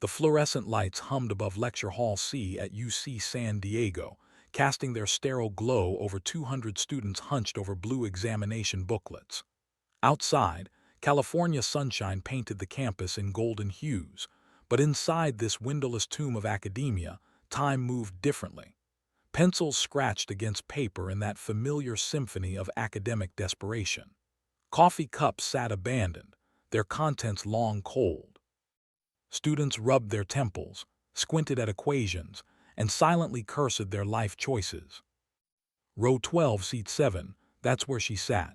The fluorescent lights hummed above Lecture Hall C at UC San Diego, casting their sterile glow over 200 students hunched over blue examination booklets. Outside, California sunshine painted the campus in golden hues, but inside this windowless tomb of academia, time moved differently. Pencils scratched against paper in that familiar symphony of academic desperation. Coffee cups sat abandoned, their contents long cold. Students rubbed their temples, squinted at equations, and silently cursed their life choices. Row 12, seat 7, that's where she sat.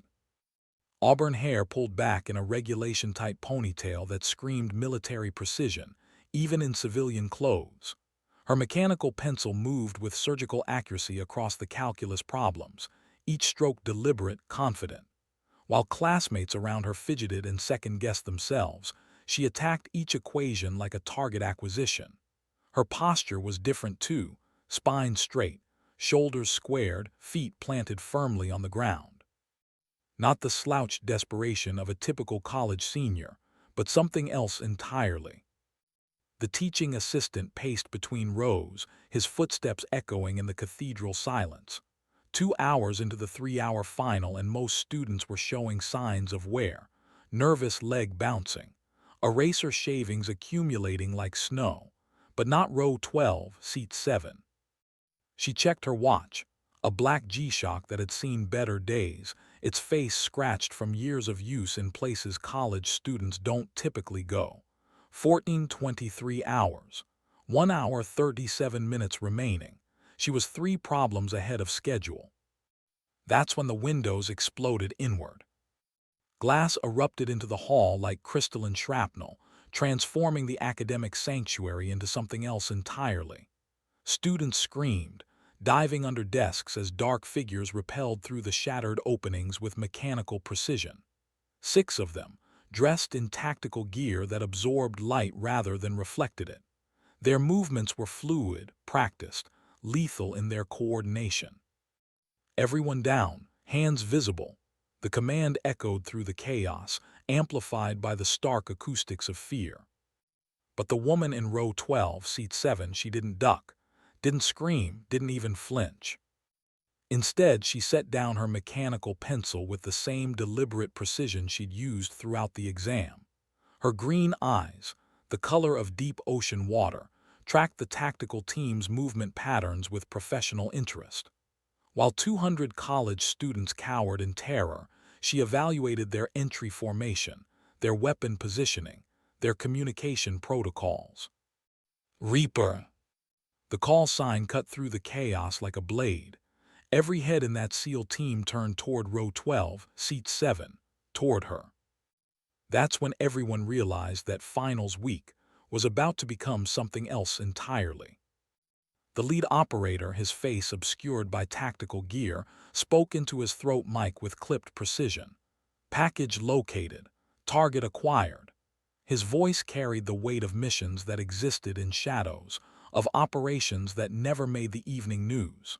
Auburn hair pulled back in a regulation-type ponytail that screamed military precision, even in civilian clothes. Her mechanical pencil moved with surgical accuracy across the calculus problems, each stroke deliberate, confident. While classmates around her fidgeted and second-guessed themselves, she attacked each equation like a target acquisition. Her posture was different too, spine straight, shoulders squared, feet planted firmly on the ground. Not the slouched desperation of a typical college senior, but something else entirely. The teaching assistant paced between rows, his footsteps echoing in the cathedral silence. 2 hours into the 3-hour final and most students were showing signs of wear, nervous leg bouncing, eraser shavings accumulating like snow, but not row 12, seat 7. She checked her watch, a black G-Shock that had seen better days, its face scratched from years of use in places college students don't typically go. 14:23 hours, 1 hour 37 minutes remaining. She was 3 problems ahead of schedule. That's when the windows exploded inward. Glass erupted into the hall like crystalline shrapnel, transforming the academic sanctuary into something else entirely. Students screamed, diving under desks as dark figures repelled through the shattered openings with mechanical precision. 6 of them, dressed in tactical gear that absorbed light rather than reflected it. Their movements were fluid, practiced, lethal in their coordination. Everyone down, hands visible. The command echoed through the chaos, amplified by the stark acoustics of fear. But the woman in row 12, seat 7, she didn't duck, didn't scream, didn't even flinch. Instead, she set down her mechanical pencil with the same deliberate precision she'd used throughout the exam. Her green eyes, the color of deep ocean water, tracked the tactical team's movement patterns with professional interest. While 200 college students cowered in terror, she evaluated their entry formation, their weapon positioning, their communication protocols. Reaper! The call sign cut through the chaos like a blade. Every head in that SEAL team turned toward row 12, seat 7, toward her. That's when everyone realized that finals week was about to become something else entirely. The lead operator, his face obscured by tactical gear, spoke into his throat mic with clipped precision. Package located. Target acquired. His voice carried the weight of missions that existed in shadows, of operations that never made the evening news.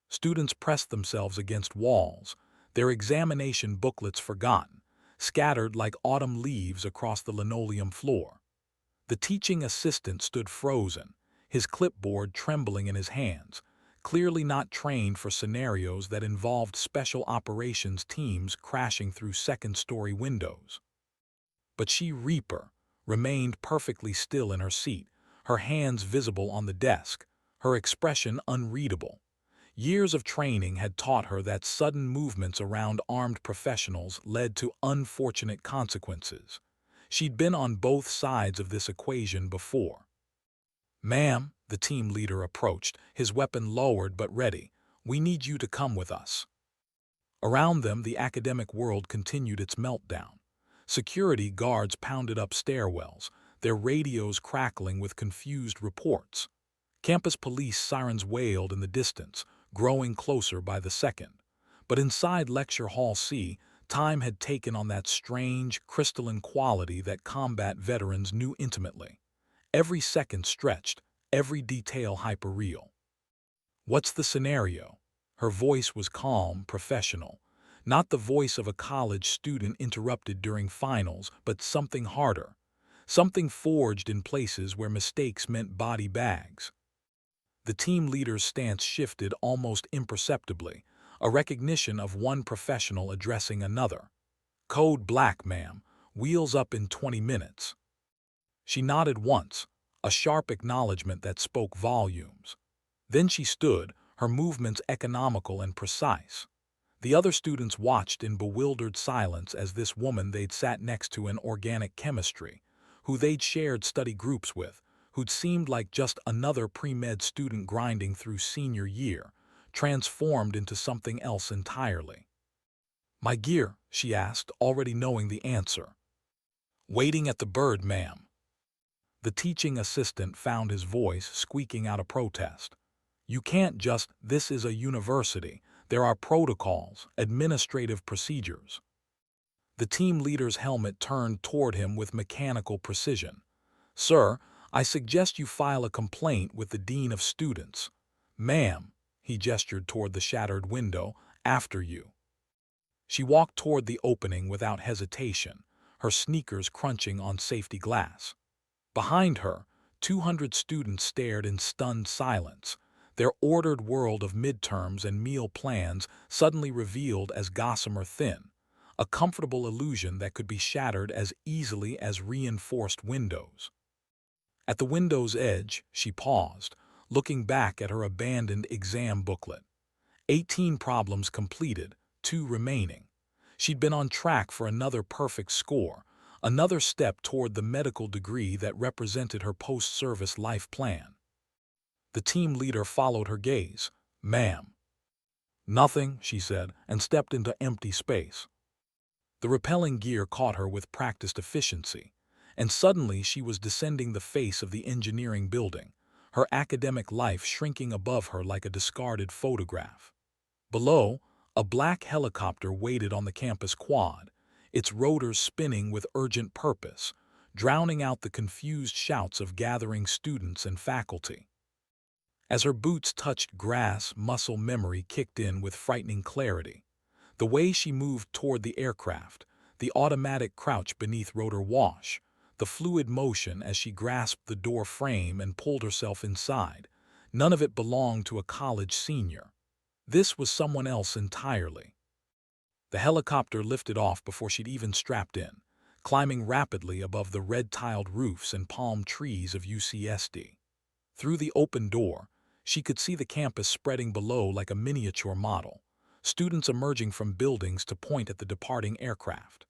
Students pressed themselves against walls, their examination booklets forgotten, scattered like autumn leaves across the linoleum floor. The teaching assistant stood frozen, his clipboard trembling in his hands, clearly not trained for scenarios that involved special operations teams crashing through second-story windows. But she, Reaper, remained perfectly still in her seat, her hands visible on the desk, her expression unreadable. Years of training had taught her that sudden movements around armed professionals led to unfortunate consequences. She'd been on both sides of this equation before. "Ma'am," the team leader approached, his weapon lowered but ready, "we need you to come with us." Around them, the academic world continued its meltdown. Security guards pounded up stairwells, their radios crackling with confused reports. Campus police sirens wailed in the distance, growing closer by the second. But inside Lecture Hall C, time had taken on that strange, crystalline quality that combat veterans knew intimately. Every second stretched, every detail hyperreal. "What's the scenario?" Her voice was calm, professional. Not the voice of a college student interrupted during finals, but something harder. something forged in places where mistakes meant body bags. The team leader's stance shifted almost imperceptibly, a recognition of one professional addressing another. "Code black, ma'am. Wheels up in 20 minutes." She nodded once, a sharp acknowledgement that spoke volumes. Then she stood, her movements economical and precise. The other students watched in bewildered silence as this woman they'd sat next to in organic chemistry, who they'd shared study groups with, who'd seemed like just another pre-med student grinding through senior year, transformed into something else entirely. "My gear?" she asked, already knowing the answer. "Waiting at the Bird, ma'am." The teaching assistant found his voice squeaking out a protest. "You can't just, this is a university. There are protocols, administrative procedures." The team leader's helmet turned toward him with mechanical precision. "Sir, I suggest you file a complaint with the dean of students." "Ma'am," he gestured toward the shattered window, "after you." She walked toward the opening without hesitation, her sneakers crunching on safety glass. Behind her, 200 students stared in stunned silence, their ordered world of midterms and meal plans suddenly revealed as gossamer thin, a comfortable illusion that could be shattered as easily as reinforced windows. At the window's edge, she paused, looking back at her abandoned exam booklet. 18 problems completed, 2 remaining. She'd been on track for another perfect score, another step toward the medical degree that represented her post-service life plan. The team leader followed her gaze. "Ma'am." "Nothing," she said, and stepped into empty space. The repelling gear caught her with practiced efficiency, and suddenly she was descending the face of the engineering building, her academic life shrinking above her like a discarded photograph. Below, a black helicopter waited on the campus quad, its rotors spinning with urgent purpose, drowning out the confused shouts of gathering students and faculty. As her boots touched grass, muscle memory kicked in with frightening clarity. The way she moved toward the aircraft, the automatic crouch beneath rotor wash, the fluid motion as she grasped the door frame and pulled herself inside, none of it belonged to a college senior. This was someone else entirely. The helicopter lifted off before she'd even strapped in, climbing rapidly above the red-tiled roofs and palm trees of UCSD. Through the open door, she could see the campus spreading below like a miniature model, students emerging from buildings to point at the departing aircraft.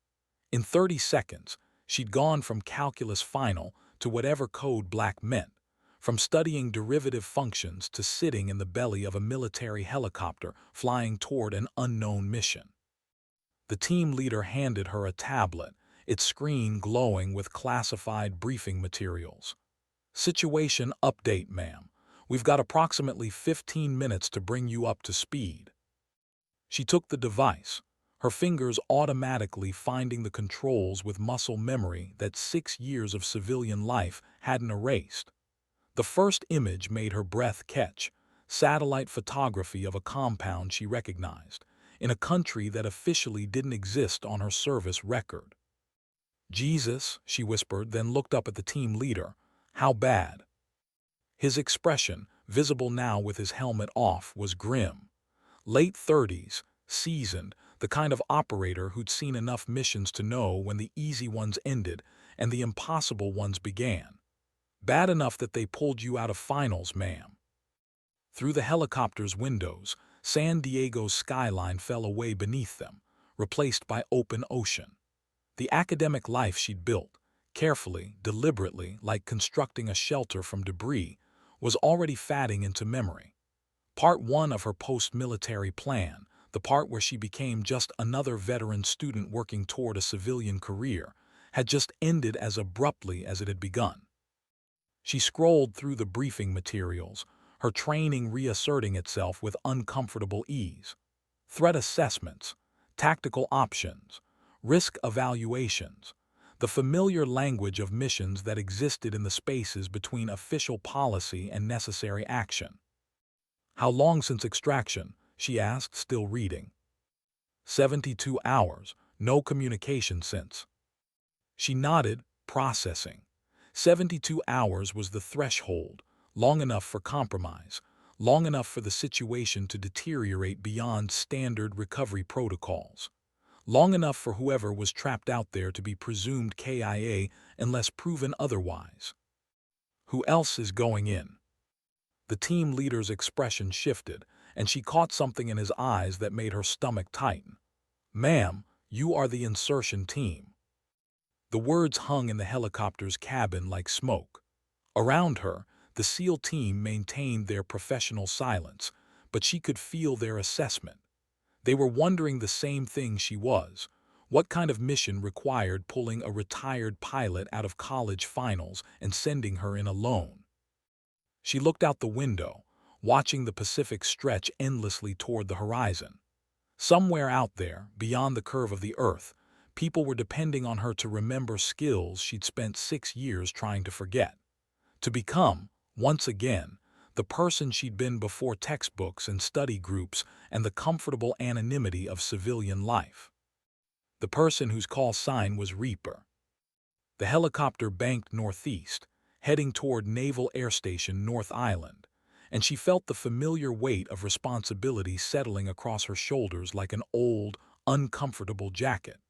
In 30 seconds, she'd gone from calculus final to whatever code black meant, from studying derivative functions to sitting in the belly of a military helicopter flying toward an unknown mission. The team leader handed her a tablet, its screen glowing with classified briefing materials. "Situation update, ma'am. We've got approximately 15 minutes to bring you up to speed." She took the device, her fingers automatically finding the controls with muscle memory that 6 years of civilian life hadn't erased. The first image made her breath catch, satellite photography of a compound she recognized, in a country that officially didn't exist on her service record. "Jesus," she whispered, then looked up at the team leader. "How bad?" His expression, visible now with his helmet off, was grim. Late 30s, seasoned, the kind of operator who'd seen enough missions to know when the easy ones ended and the impossible ones began. "Bad enough that they pulled you out of finals, ma'am." Through the helicopter's windows, San Diego's skyline fell away beneath them, replaced by open ocean. The academic life she'd built, carefully, deliberately, like constructing a shelter from debris, was already fading into memory. Part 1 of her post-military plan, the part where she became just another veteran student working toward a civilian career, had just ended as abruptly as it had begun. She scrolled through the briefing materials, her training reasserting itself with uncomfortable ease. Threat assessments, tactical options, risk evaluations, the familiar language of missions that existed in the spaces between official policy and necessary action. "How long since extraction?" she asked, still reading. 72 hours, no communication since." She nodded, processing. 72 hours was the threshold, long enough for compromise, long enough for the situation to deteriorate beyond standard recovery protocols, long enough for whoever was trapped out there to be presumed KIA unless proven otherwise. Who else is going in? The team leader's expression shifted, and she caught something in his eyes that made her stomach tighten. "Ma'am, you are the insertion team." The words hung in the helicopter's cabin like smoke. Around her, the SEAL team maintained their professional silence, but she could feel their assessment. They were wondering the same thing she was. What kind of mission required pulling a retired pilot out of college finals and sending her in alone? She looked out the window, watching the Pacific stretch endlessly toward the horizon. Somewhere out there, beyond the curve of the Earth, people were depending on her to remember skills she'd spent 6 years trying to forget. To become, once again, the person she'd been before textbooks and study groups and the comfortable anonymity of civilian life. The person whose call sign was Reaper. The helicopter banked northeast, heading toward Naval Air Station North Island, and she felt the familiar weight of responsibility settling across her shoulders like an old, uncomfortable jacket.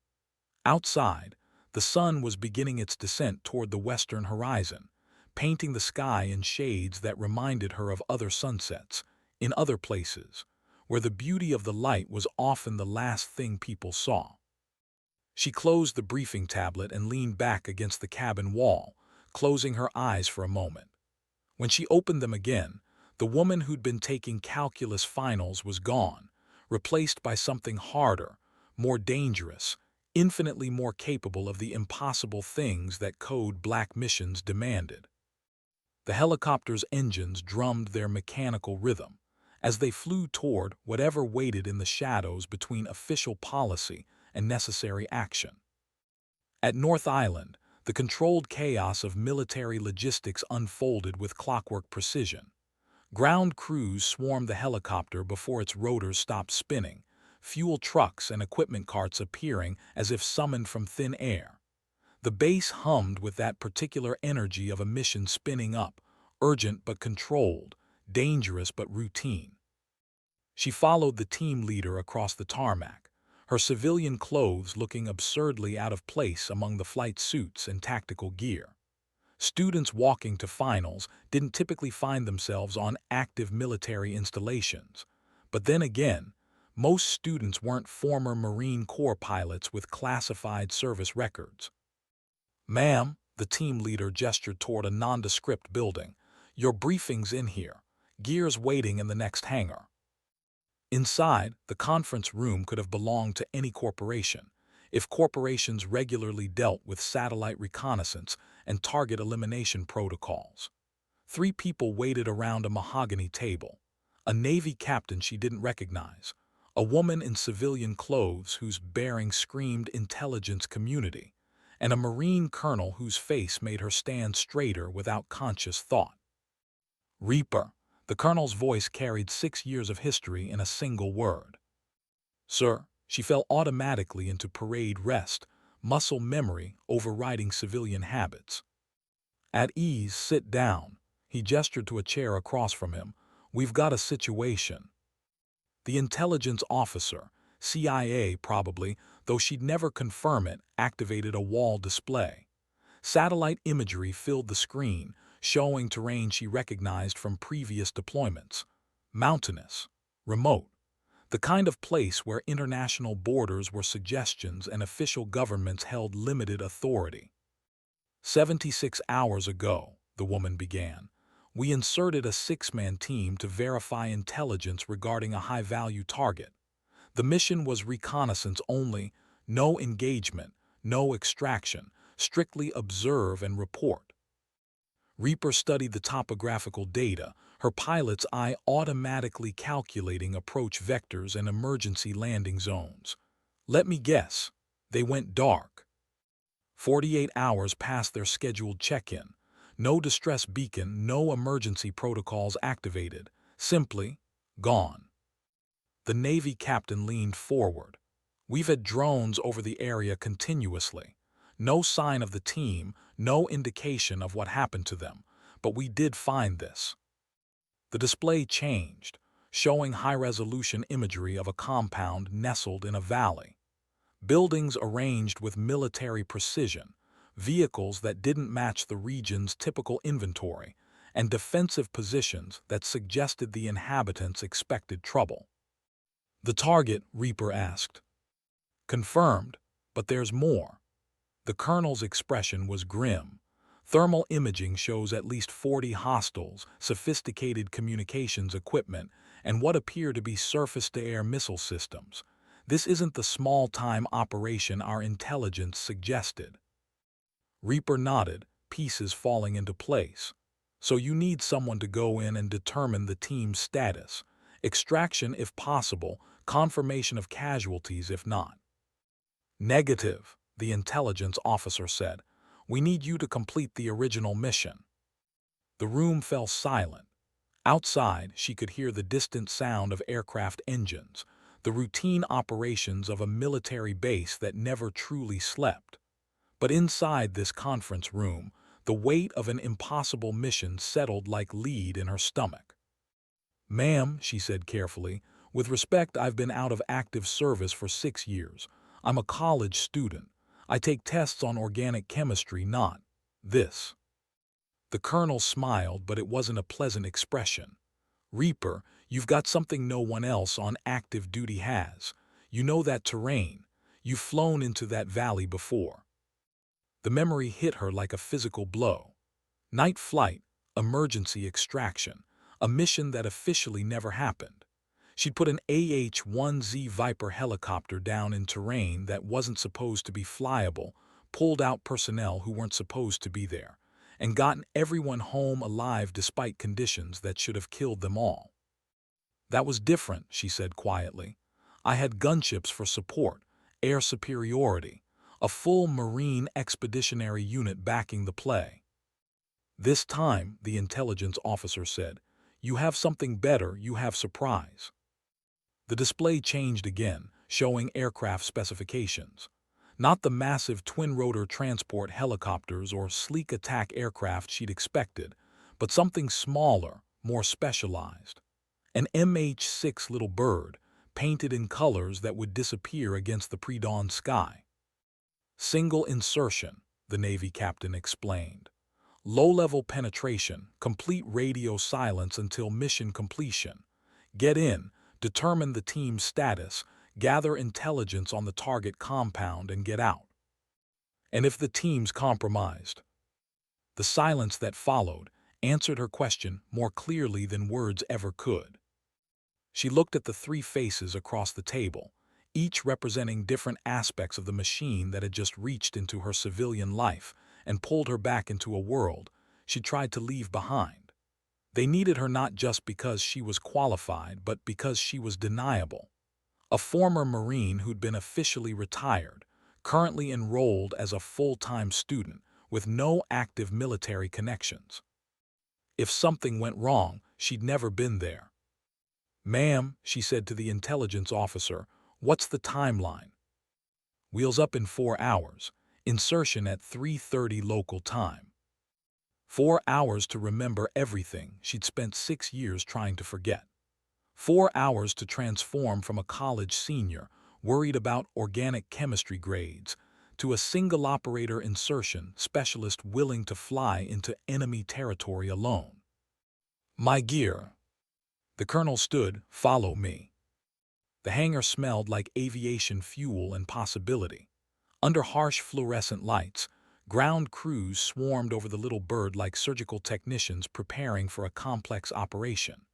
Outside, the sun was beginning its descent toward the western horizon, painting the sky in shades that reminded her of other sunsets, in other places, where the beauty of the light was often the last thing people saw. She closed the briefing tablet and leaned back against the cabin wall, closing her eyes for a moment. When she opened them again, the woman who'd been taking calculus finals was gone, replaced by something harder, more dangerous, infinitely more capable of the impossible things that Code Black missions demanded. The helicopter's engines drummed their mechanical rhythm as they flew toward whatever waited in the shadows between official policy and necessary action. At North Island, the controlled chaos of military logistics unfolded with clockwork precision. Ground crews swarmed the helicopter before its rotors stopped spinning, fuel trucks and equipment carts appearing as if summoned from thin air. The base hummed with that particular energy of a mission spinning up, urgent but controlled, dangerous but routine. She followed the team leader across the tarmac, her civilian clothes looking absurdly out of place among the flight suits and tactical gear. Students walking to finals didn't typically find themselves on active military installations. But then again, most students weren't former Marine Corps pilots with classified service records. "Ma'am," the team leader gestured toward a nondescript building, "your briefing's in here. Gear's waiting in the next hangar." Inside, the conference room could have belonged to any corporation, if corporations regularly dealt with satellite reconnaissance and target elimination protocols. 3 people waited around a mahogany table: a Navy captain she didn't recognize, a woman in civilian clothes whose bearing screamed intelligence community, and a Marine colonel whose face made her stand straighter without conscious thought. "Reaper," the colonel's voice carried 6 years of history in a single word. "Sir," she fell automatically into parade rest, muscle memory overriding civilian habits. "At ease, sit down." He gestured to a chair across from him. "We've got a situation." The intelligence officer, CIA probably, though she'd never confirm it, activated a wall display. Satellite imagery filled the screen, showing terrain she recognized from previous deployments. Mountainous, remote, the kind of place where international borders were suggestions and official governments held limited authority. 76 hours ago, the woman began, we inserted a 6-man team to verify intelligence regarding a high-value target. The mission was reconnaissance only, no engagement, no extraction, strictly observe and report. Reaper studied the topographical data, her pilot's eye automatically calculating approach vectors and emergency landing zones. Let me guess, they went dark. 48 hours past their scheduled check-in. No distress beacon, no emergency protocols activated. Simply, gone. The Navy captain leaned forward. We've had drones over the area continuously. No sign of the team, no indication of what happened to them, but we did find this. The display changed, showing high-resolution imagery of a compound nestled in a valley. Buildings arranged with military precision, vehicles that didn't match the region's typical inventory, and defensive positions that suggested the inhabitants expected trouble. "The target?" Reaper asked. "Confirmed, but there's more." The colonel's expression was grim. "Thermal imaging shows at least 40 hostiles, sophisticated communications equipment, and what appear to be surface-to-air missile systems. This isn't the small-time operation our intelligence suggested." Reaper nodded, pieces falling into place. "So you need someone to go in and determine the team's status. Extraction if possible, confirmation of casualties if not." "Negative," the intelligence officer said. "We need you to complete the original mission." The room fell silent. Outside, she could hear the distant sound of aircraft engines, the routine operations of a military base that never truly slept. But inside this conference room, the weight of an impossible mission settled like lead in her stomach. "Ma'am," she said carefully, "with respect, I've been out of active service for 6 years. I'm a college student. I take tests on organic chemistry, not this." The colonel smiled, but it wasn't a pleasant expression. "Reaper, you've got something no one else on active duty has. You know that terrain. You've flown into that valley before." The memory hit her like a physical blow. Night flight, emergency extraction, a mission that officially never happened. She'd put an AH-1Z Viper helicopter down in terrain that wasn't supposed to be flyable, pulled out personnel who weren't supposed to be there, and gotten everyone home alive despite conditions that should have killed them all. "That was different," she said quietly. "I had gunships for support, air superiority, a full Marine expeditionary unit backing the play." "This time," the intelligence officer said, "you have something better, you have surprise." The display changed again, showing aircraft specifications. Not the massive twin-rotor transport helicopters or sleek attack aircraft she'd expected, but something smaller, more specialized. An MH-6 Little Bird, painted in colors that would disappear against the pre-dawn sky. "Single insertion," the Navy captain explained. "Low-level penetration, complete radio silence until mission completion. Get in, determine the team's status, gather intelligence on the target compound, and get out." "And if the team's compromised?" The silence that followed answered her question more clearly than words ever could. She looked at the 3 faces across the table, each representing different aspects of the machine that had just reached into her civilian life and pulled her back into a world she tried to leave behind. They needed her not just because she was qualified, but because she was deniable. A former Marine who'd been officially retired, currently enrolled as a full-time student with no active military connections. If something went wrong, she'd never been there. "Ma'am," she said to the intelligence officer, "what's the timeline?" "Wheels up in 4 hours. Insertion at 3:30 local time." 4 hours to remember everything she'd spent 6 years trying to forget. 4 hours to transform from a college senior, worried about organic chemistry grades, to a single-operator insertion specialist willing to fly into enemy territory alone. "My gear." The colonel stood, "Follow me." The hangar smelled like aviation fuel and possibility. Under harsh fluorescent lights, ground crews swarmed over the Little Bird like surgical technicians preparing for a complex operation.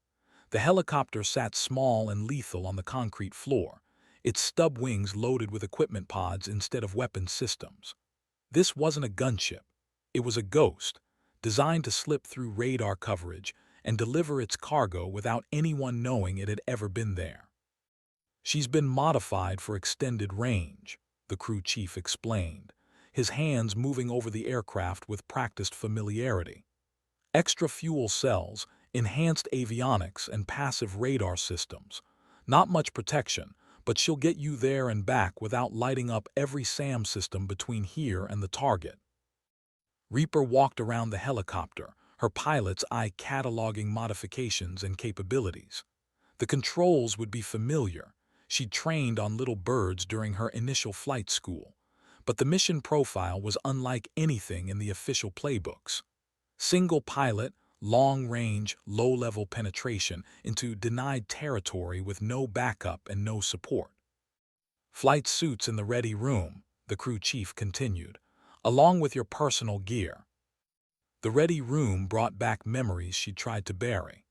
The helicopter sat small and lethal on the concrete floor, its stub wings loaded with equipment pods instead of weapon systems. This wasn't a gunship. It was a ghost, designed to slip through radar coverage and deliver its cargo without anyone knowing it had ever been there. "She's been modified for extended range," the crew chief explained, his hands moving over the aircraft with practiced familiarity. "Extra fuel cells, enhanced avionics, and passive radar systems. Not much protection, but she'll get you there and back without lighting up every SAM system between here and the target. Reaper walked around the helicopter, her pilot's eye cataloging modifications and capabilities. The controls would be familiar. She'd trained on little birds during her initial flight school. But the mission profile was unlike anything in the official playbooks. Single pilot, long-range, low-level penetration into denied territory with no backup and no support. Flight suits in the ready room, the crew chief continued, along with your personal gear. The ready room brought back memories she'd tried to bury.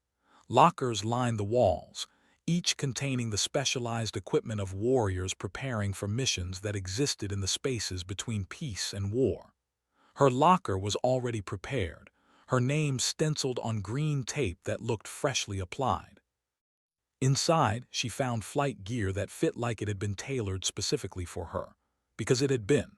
Lockers lined the walls, each containing the specialized equipment of warriors preparing for missions that existed in the spaces between peace and war. Her locker was already prepared, her name stenciled on green tape that looked freshly applied. Inside, she found flight gear that fit like it had been tailored specifically for her, because it had been.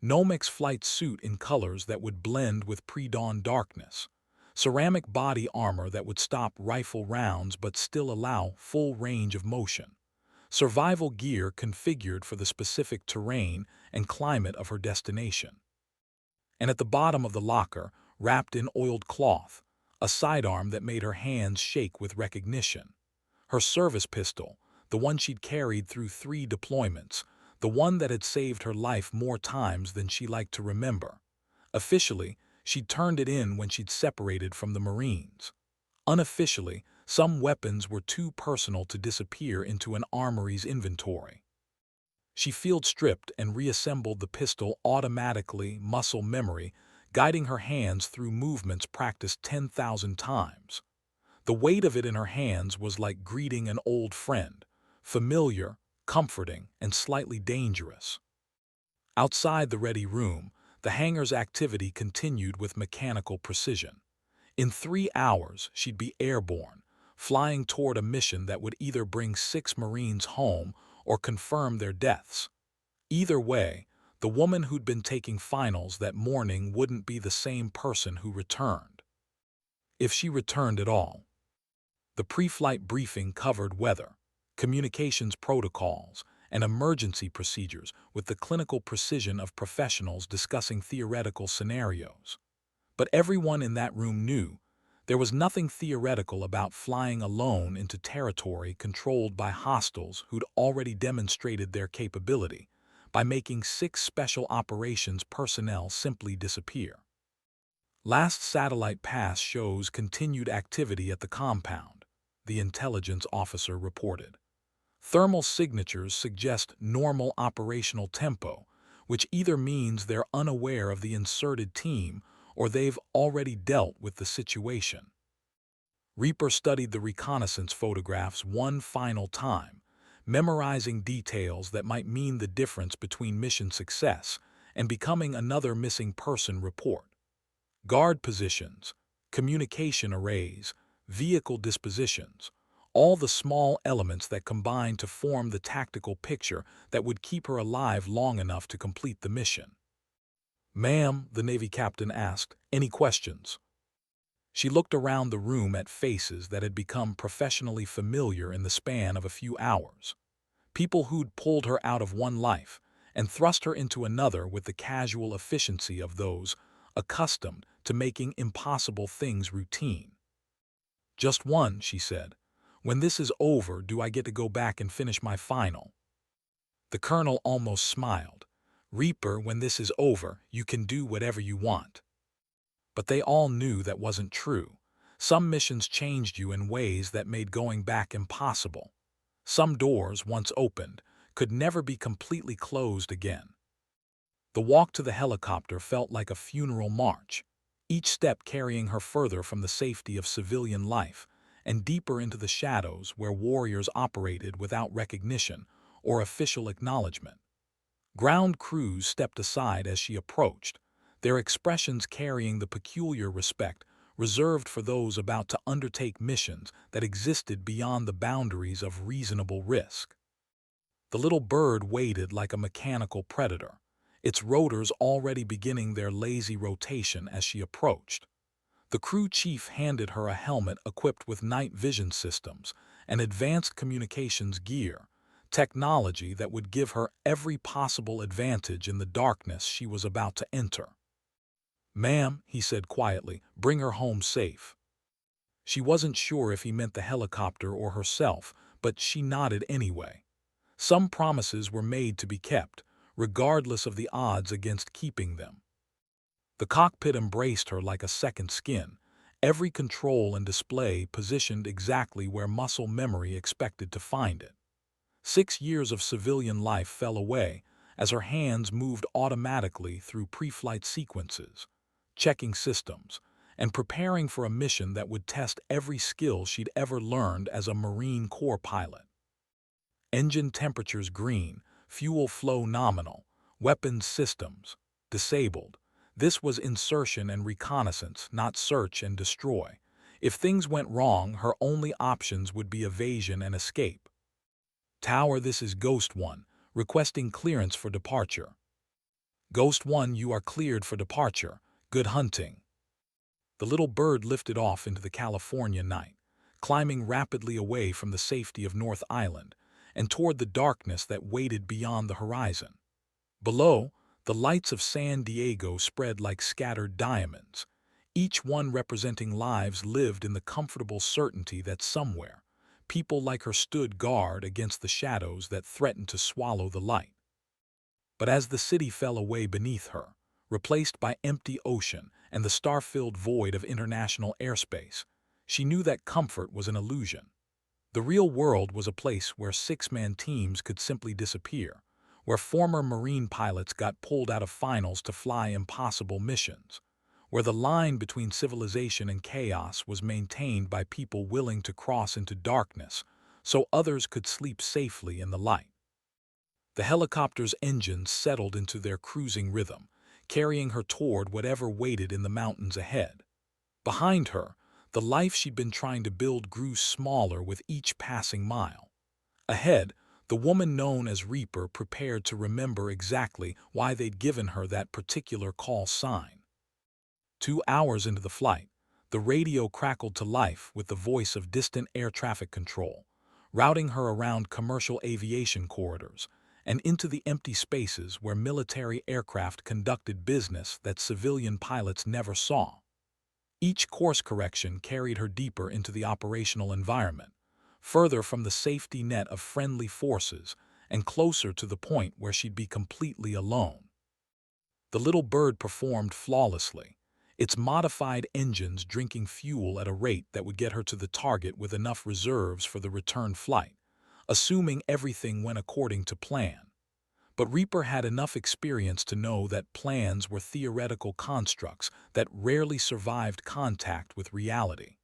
Nomex flight suit in colors that would blend with pre-dawn darkness. Ceramic body armor that would stop rifle rounds but still allow full range of motion. Survival gear configured for the specific terrain and climate of her destination. And at the bottom of the locker, wrapped in oiled cloth, a sidearm that made her hands shake with recognition. Her service pistol, the one she'd carried through 3 deployments, the one that had saved her life more times than she liked to remember. Officially, she'd turned it in when she'd separated from the Marines. Unofficially, some weapons were too personal to disappear into an armory's inventory. She field-stripped and reassembled the pistol automatically, muscle memory, guiding her hands through movements practiced 10,000 times. The weight of it in her hands was like greeting an old friend, familiar, comforting, and slightly dangerous. Outside the ready room, the hangar's activity continued with mechanical precision. In 3 hours, she'd be airborne, flying toward a mission that would either bring 6 Marines home or confirm their deaths. Either way, the woman who'd been taking finals that morning wouldn't be the same person who returned. If she returned at all. The pre-flight briefing covered weather, communications protocols, and emergency procedures with the clinical precision of professionals discussing theoretical scenarios. But everyone in that room knew there was nothing theoretical about flying alone into territory controlled by hostiles who'd already demonstrated their capability by making 6 special operations personnel simply disappear. Last satellite pass shows continued activity at the compound, the intelligence officer reported. Thermal signatures suggest normal operational tempo, which either means they're unaware of the inserted team or they've already dealt with the situation. Reaper studied the reconnaissance photographs one final time, memorizing details that might mean the difference between mission success and becoming another missing person report. Guard positions, communication arrays, vehicle dispositions, all the small elements that combine to form the tactical picture that would keep her alive long enough to complete the mission. "Ma'am," the Navy captain asked, "any questions?" She looked around the room at faces that had become professionally familiar in the span of a few hours. People who'd pulled her out of one life and thrust her into another with the casual efficiency of those accustomed to making impossible things routine. "Just one," she said. "When this is over, do I get to go back and finish my final?" The colonel almost smiled. "Reaper, when this is over, you can do whatever you want." But they all knew that wasn't true. Some missions changed you in ways that made going back impossible. Some doors, once opened, could never be completely closed again. The walk to the helicopter felt like a funeral march, each step carrying her further from the safety of civilian life and deeper into the shadows where warriors operated without recognition or official acknowledgement. Ground crews stepped aside as she approached, their expressions carrying the peculiar respect reserved for those about to undertake missions that existed beyond the boundaries of reasonable risk. The little bird waited like a mechanical predator, its rotors already beginning their lazy rotation as she approached. The crew chief handed her a helmet equipped with night vision systems and advanced communications gear, technology that would give her every possible advantage in the darkness she was about to enter. "Ma'am," he said quietly, "bring her home safe." She wasn't sure if he meant the helicopter or herself, but she nodded anyway. Some promises were made to be kept, regardless of the odds against keeping them. The cockpit embraced her like a second skin, every control and display positioned exactly where muscle memory expected to find it. 6 years of civilian life fell away as her hands moved automatically through pre-flight sequences, checking systems, and preparing for a mission that would test every skill she'd ever learned as a Marine Corps pilot. Engine temperatures green, fuel flow nominal, weapons systems disabled. This was insertion and reconnaissance, not search and destroy. If things went wrong, her only options would be evasion and escape. "Tower, this is Ghost One, requesting clearance for departure." "Ghost One, you are cleared for departure. Good hunting." The little bird lifted off into the California night, climbing rapidly away from the safety of North Island and toward the darkness that waited beyond the horizon. Below, the lights of San Diego spread like scattered diamonds, each one representing lives lived in the comfortable certainty that somewhere, people like her stood guard against the shadows that threatened to swallow the light. But as the city fell away beneath her, replaced by empty ocean and the star-filled void of international airspace, she knew that comfort was an illusion. The real world was a place where six-man teams could simply disappear, where former Marine pilots got pulled out of finals to fly impossible missions, where the line between civilization and chaos was maintained by people willing to cross into darkness so others could sleep safely in the light. The helicopter's engines settled into their cruising rhythm, carrying her toward whatever waited in the mountains ahead. Behind her, the life she'd been trying to build grew smaller with each passing mile. Ahead, the woman known as Reaper prepared to remember exactly why they'd given her that particular call sign. 2 hours into the flight, the radio crackled to life with the voice of distant air traffic control, routing her around commercial aviation corridors and into the empty spaces where military aircraft conducted business that civilian pilots never saw. Each course correction carried her deeper into the operational environment, further from the safety net of friendly forces and closer to the point where she'd be completely alone. The little bird performed flawlessly, its modified engines drinking fuel at a rate that would get her to the target with enough reserves for the return flight, assuming everything went according to plan. But Reaper had enough experience to know that plans were theoretical constructs that rarely survived contact with reality.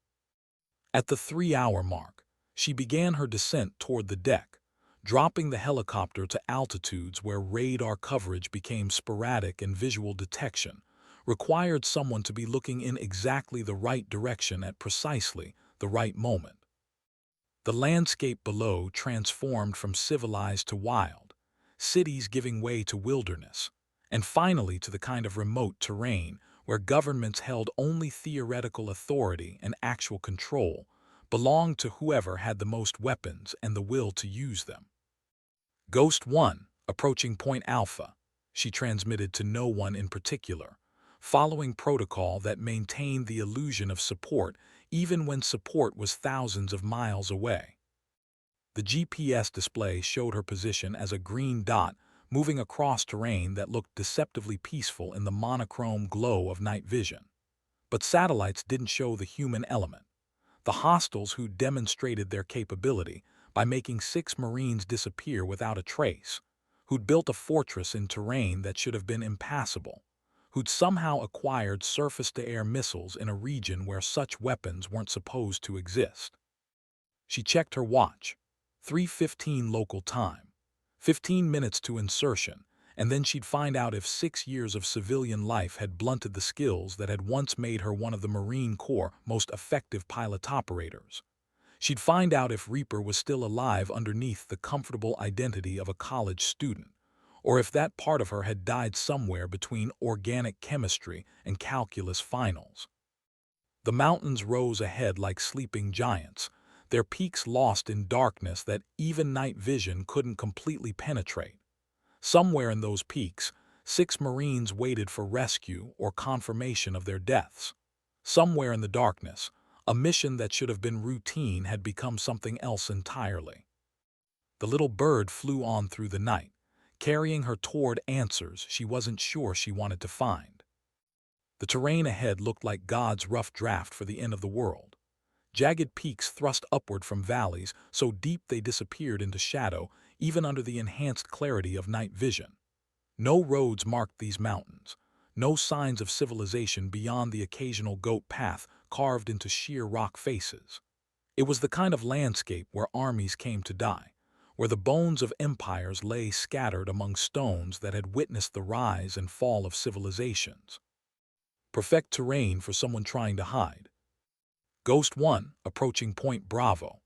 At the 3-hour mark, she began her descent toward the deck, dropping the helicopter to altitudes where radar coverage became sporadic and visual detection required someone to be looking in exactly the right direction at precisely the right moment. The landscape below transformed from civilized to wild, cities giving way to wilderness, and finally to the kind of remote terrain where governments held only theoretical authority and actual control belonged to whoever had the most weapons and the will to use them. "Ghost One, approaching Point Alpha," she transmitted to no one in particular, following protocol that maintained the illusion of support even when support was thousands of miles away. The GPS display showed her position as a green dot moving across terrain that looked deceptively peaceful in the monochrome glow of night vision. But satellites didn't show the human element. The hostiles who demonstrated their capability by making 6 Marines disappear without a trace, who'd built a fortress in terrain that should have been impassable, who'd somehow acquired surface-to-air missiles in a region where such weapons weren't supposed to exist. She checked her watch. 3:15 local time. 15 minutes to insertion, and then she'd find out if 6 years of civilian life had blunted the skills that had once made her one of the Marine Corps' most effective pilot operators. She'd find out if Reaper was still alive underneath the comfortable identity of a college student, or if that part of her had died somewhere between organic chemistry and calculus finals. The mountains rose ahead like sleeping giants, their peaks lost in darkness that even night vision couldn't completely penetrate. Somewhere in those peaks, 6 Marines waited for rescue or confirmation of their deaths. Somewhere in the darkness, a mission that should have been routine had become something else entirely. The little bird flew on through the night, carrying her toward answers she wasn't sure she wanted to find. The terrain ahead looked like God's rough draft for the end of the world. Jagged peaks thrust upward from valleys so deep they disappeared into shadow even under the enhanced clarity of night vision. No roads marked these mountains, no signs of civilization beyond the occasional goat path carved into sheer rock faces. It was the kind of landscape where armies came to die, where the bones of empires lay scattered among stones that had witnessed the rise and fall of civilizations. Perfect terrain for someone trying to hide. Ghost 1, approaching Point Bravo.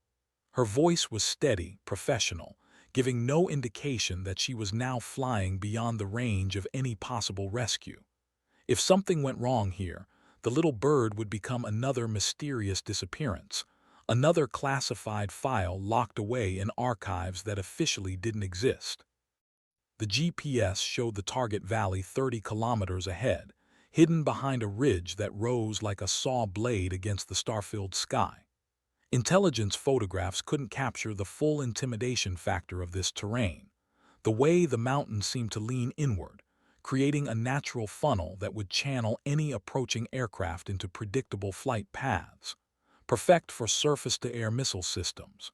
Her voice was steady, professional, giving no indication that she was now flying beyond the range of any possible rescue. If something went wrong here, the little bird would become another mysterious disappearance, another classified file locked away in archives that officially didn't exist. The GPS showed the target valley 30 kilometers ahead, hidden behind a ridge that rose like a saw blade against the star-filled sky. Intelligence photographs couldn't capture the full intimidation factor of this terrain, the way the mountains seemed to lean inward, creating a natural funnel that would channel any approaching aircraft into predictable flight paths, perfect for surface-to-air missile systems.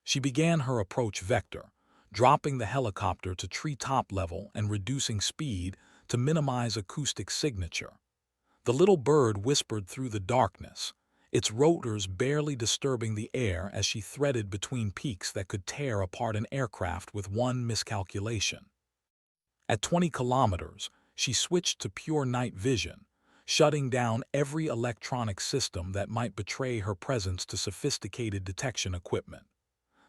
She began her approach vector, dropping the helicopter to treetop level and reducing speed to minimize acoustic signature. The little bird whispered through the darkness, its rotors barely disturbing the air as she threaded between peaks that could tear apart an aircraft with one miscalculation. At 20 kilometers, she switched to pure night vision, shutting down every electronic system that might betray her presence to sophisticated detection equipment.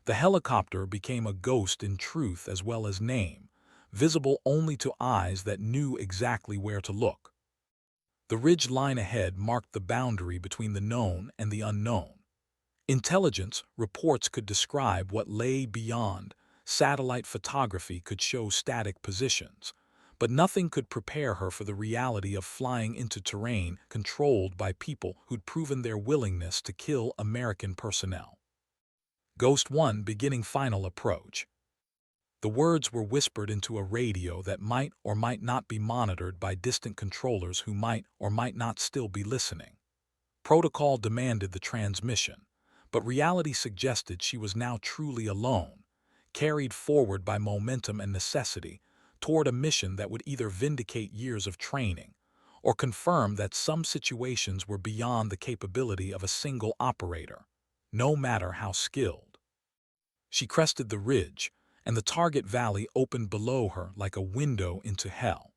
The helicopter became a ghost in truth as well as name, visible only to eyes that knew exactly where to look. The ridge line ahead marked the boundary between the known and the unknown. Intelligence reports could describe what lay beyond, satellite photography could show static positions, but nothing could prepare her for the reality of flying into terrain controlled by people who'd proven their willingness to kill American personnel. Ghost 1 beginning final approach. The words were whispered into a radio that might or might not be monitored by distant controllers who might or might not still be listening. Protocol demanded the transmission, but reality suggested she was now truly alone, carried forward by momentum and necessity toward a mission that would either vindicate years of training or confirm that some situations were beyond the capability of a single operator, no matter how skilled. She crested the ridge, and the target valley opened below her like a window into hell.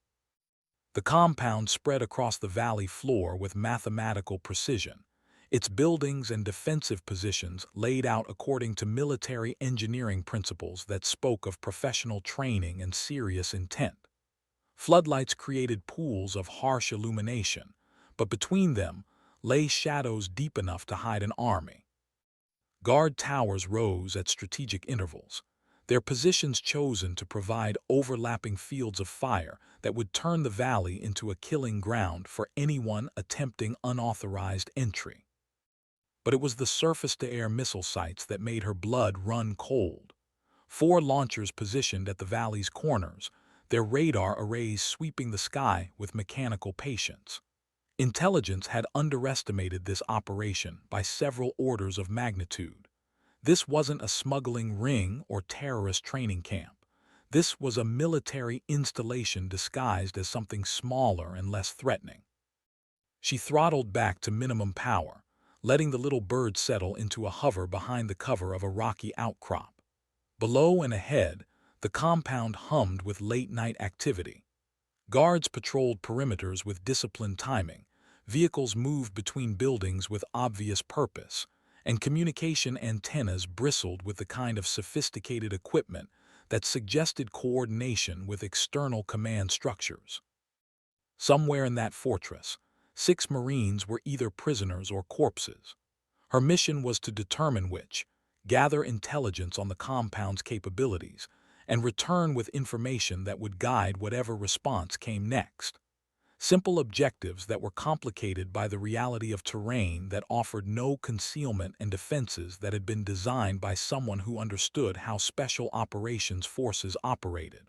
The compound spread across the valley floor with mathematical precision, its buildings and defensive positions laid out according to military engineering principles that spoke of professional training and serious intent. Floodlights created pools of harsh illumination, but between them lay shadows deep enough to hide an army. Guard towers rose at strategic intervals, their positions chosen to provide overlapping fields of fire that would turn the valley into a killing ground for anyone attempting unauthorized entry. But it was the surface-to-air missile sites that made her blood run cold. 4 launchers positioned at the valley's corners, their radar arrays sweeping the sky with mechanical patience. Intelligence had underestimated this operation by several orders of magnitude. This wasn't a smuggling ring or terrorist training camp. This was a military installation disguised as something smaller and less threatening. She throttled back to minimum power, letting the little bird settle into a hover behind the cover of a rocky outcrop. Below and ahead, the compound hummed with late-night activity. Guards patrolled perimeters with disciplined timing, vehicles moved between buildings with obvious purpose, and communication antennas bristled with the kind of sophisticated equipment that suggested coordination with external command structures. Somewhere in that fortress, 6 Marines were either prisoners or corpses. Her mission was to determine which, gather intelligence on the compound's capabilities, and return with information that would guide whatever response came next. Simple objectives that were complicated by the reality of terrain that offered no concealment and defenses that had been designed by someone who understood how special operations forces operated.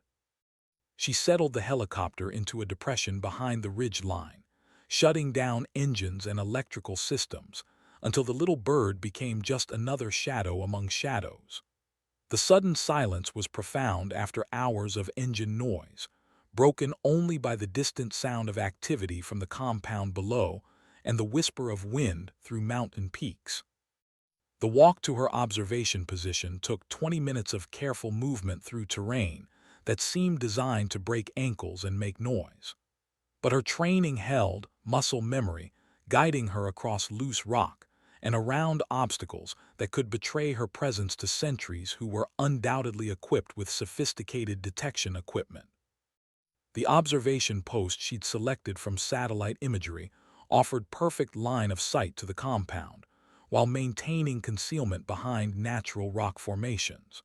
She settled the helicopter into a depression behind the ridge line, shutting down engines and electrical systems until the little bird became just another shadow among shadows. The sudden silence was profound after hours of engine noise, broken only by the distant sound of activity from the compound below and the whisper of wind through mountain peaks. The walk to her observation position took 20 minutes of careful movement through terrain that seemed designed to break ankles and make noise. But her training held muscle memory, guiding her across loose rock and around obstacles that could betray her presence to sentries who were undoubtedly equipped with sophisticated detection equipment. The observation post she'd selected from satellite imagery offered perfect line of sight to the compound, while maintaining concealment behind natural rock formations.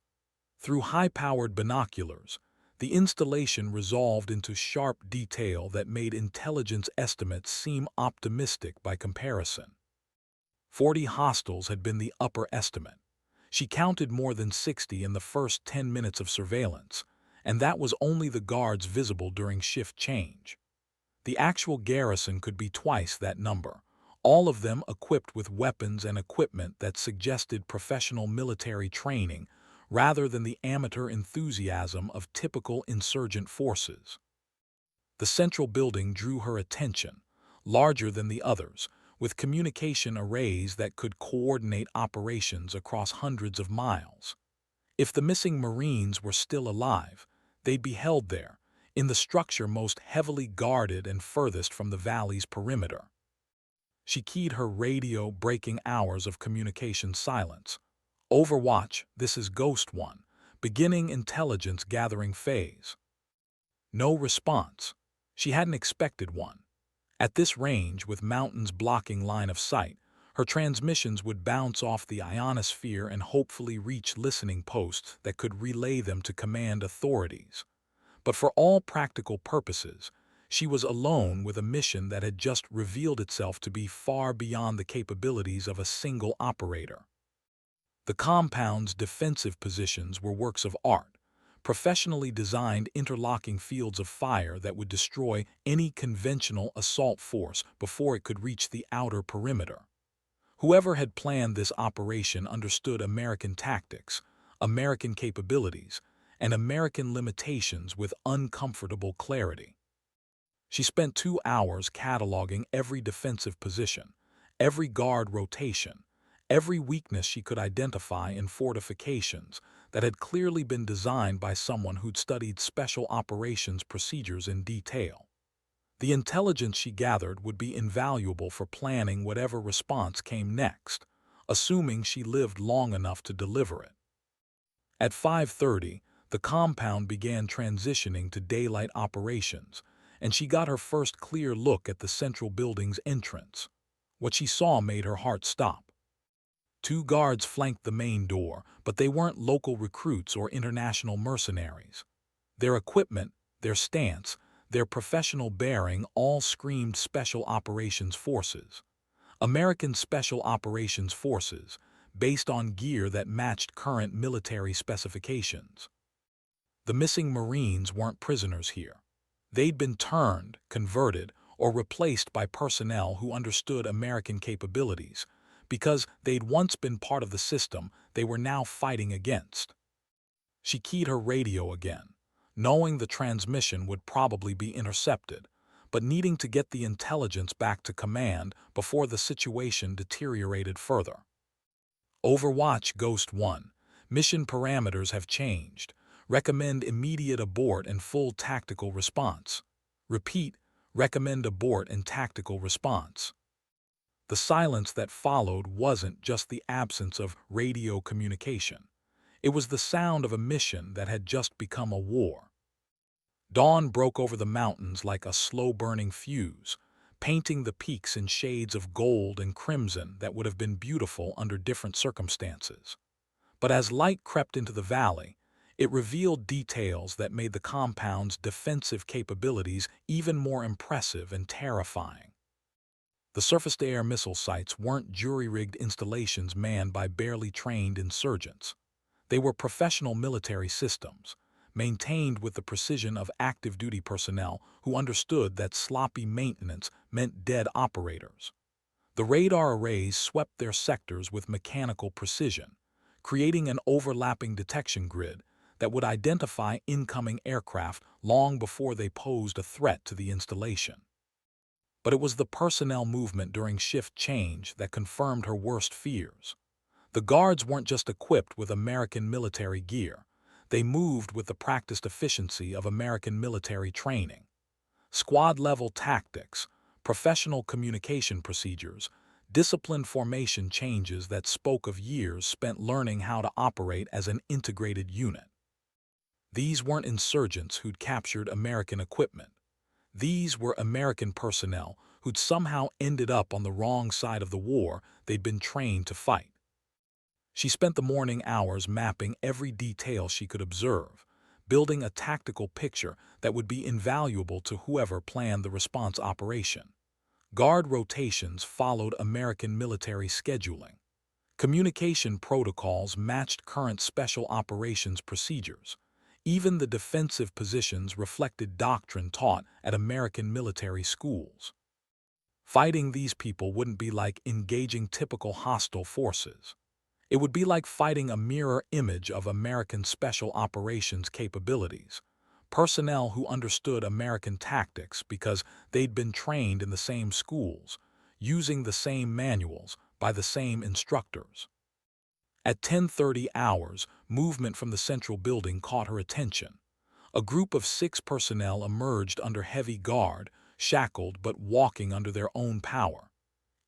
Through high-powered binoculars, the installation resolved into sharp detail that made intelligence estimates seem optimistic by comparison. 40 hostiles had been the upper estimate. She counted more than 60 in the first 10 minutes of surveillance, and that was only the guards visible during shift change. The actual garrison could be twice that number, all of them equipped with weapons and equipment that suggested professional military training rather than the amateur enthusiasm of typical insurgent forces. The central building drew her attention, larger than the others, with communication arrays that could coordinate operations across hundreds of miles. If the missing Marines were still alive, they'd be held there, in the structure most heavily guarded and furthest from the valley's perimeter. She keyed her radio, breaking hours of communication silence. Overwatch, this is Ghost One, beginning intelligence gathering phase. No response. She hadn't expected one. At this range, with mountains blocking line of sight, her transmissions would bounce off the ionosphere and hopefully reach listening posts that could relay them to command authorities. But for all practical purposes, she was alone with a mission that had just revealed itself to be far beyond the capabilities of a single operator. The compound's defensive positions were works of art, professionally designed interlocking fields of fire that would destroy any conventional assault force before it could reach the outer perimeter. Whoever had planned this operation understood American tactics, American capabilities, and American limitations with uncomfortable clarity. She spent 2 hours cataloging every defensive position, every guard rotation, every weakness she could identify in fortifications that had clearly been designed by someone who'd studied special operations procedures in detail. The intelligence she gathered would be invaluable for planning whatever response came next, assuming she lived long enough to deliver it. At 5:30, the compound began transitioning to daylight operations, and she got her first clear look at the central building's entrance. What she saw made her heart stop. 2 guards flanked the main door, but they weren't local recruits or international mercenaries. Their equipment, their stance, their professional bearing all screamed Special Operations Forces. American Special Operations Forces, based on gear that matched current military specifications. The missing Marines weren't prisoners here. They'd been turned, converted, or replaced by personnel who understood American capabilities, because they'd once been part of the system they were now fighting against. She keyed her radio again, knowing the transmission would probably be intercepted, but needing to get the intelligence back to command before the situation deteriorated further. Overwatch Ghost One. Mission parameters have changed. Recommend immediate abort and full tactical response. Repeat, recommend abort and tactical response. The silence that followed wasn't just the absence of radio communication. It was the sound of a mission that had just become a war. Dawn broke over the mountains like a slow-burning fuse, painting the peaks in shades of gold and crimson that would have been beautiful under different circumstances. But as light crept into the valley, it revealed details that made the compound's defensive capabilities even more impressive and terrifying. The surface-to-air missile sites weren't jury-rigged installations manned by barely trained insurgents. They were professional military systems, maintained with the precision of active-duty personnel who understood that sloppy maintenance meant dead operators. The radar arrays swept their sectors with mechanical precision, creating an overlapping detection grid that would identify incoming aircraft long before they posed a threat to the installation. But it was the personnel movement during shift change that confirmed her worst fears. The guards weren't just equipped with American military gear. They moved with the practiced efficiency of American military training. Squad-level tactics, professional communication procedures, disciplined formation changes that spoke of years spent learning how to operate as an integrated unit. These weren't insurgents who'd captured American equipment. These were American personnel who'd somehow ended up on the wrong side of the war they'd been trained to fight. She spent the morning hours mapping every detail she could observe, building a tactical picture that would be invaluable to whoever planned the response operation. Guard rotations followed American military scheduling. Communication protocols matched current special operations procedures. Even the defensive positions reflected doctrine taught at American military schools. Fighting these people wouldn't be like engaging typical hostile forces. It would be like fighting a mirror image of American special operations capabilities, personnel who understood American tactics because they'd been trained in the same schools, using the same manuals by the same instructors. At 10:30 hours, movement from the central building caught her attention. A group of 6 personnel emerged under heavy guard, shackled but walking under their own power.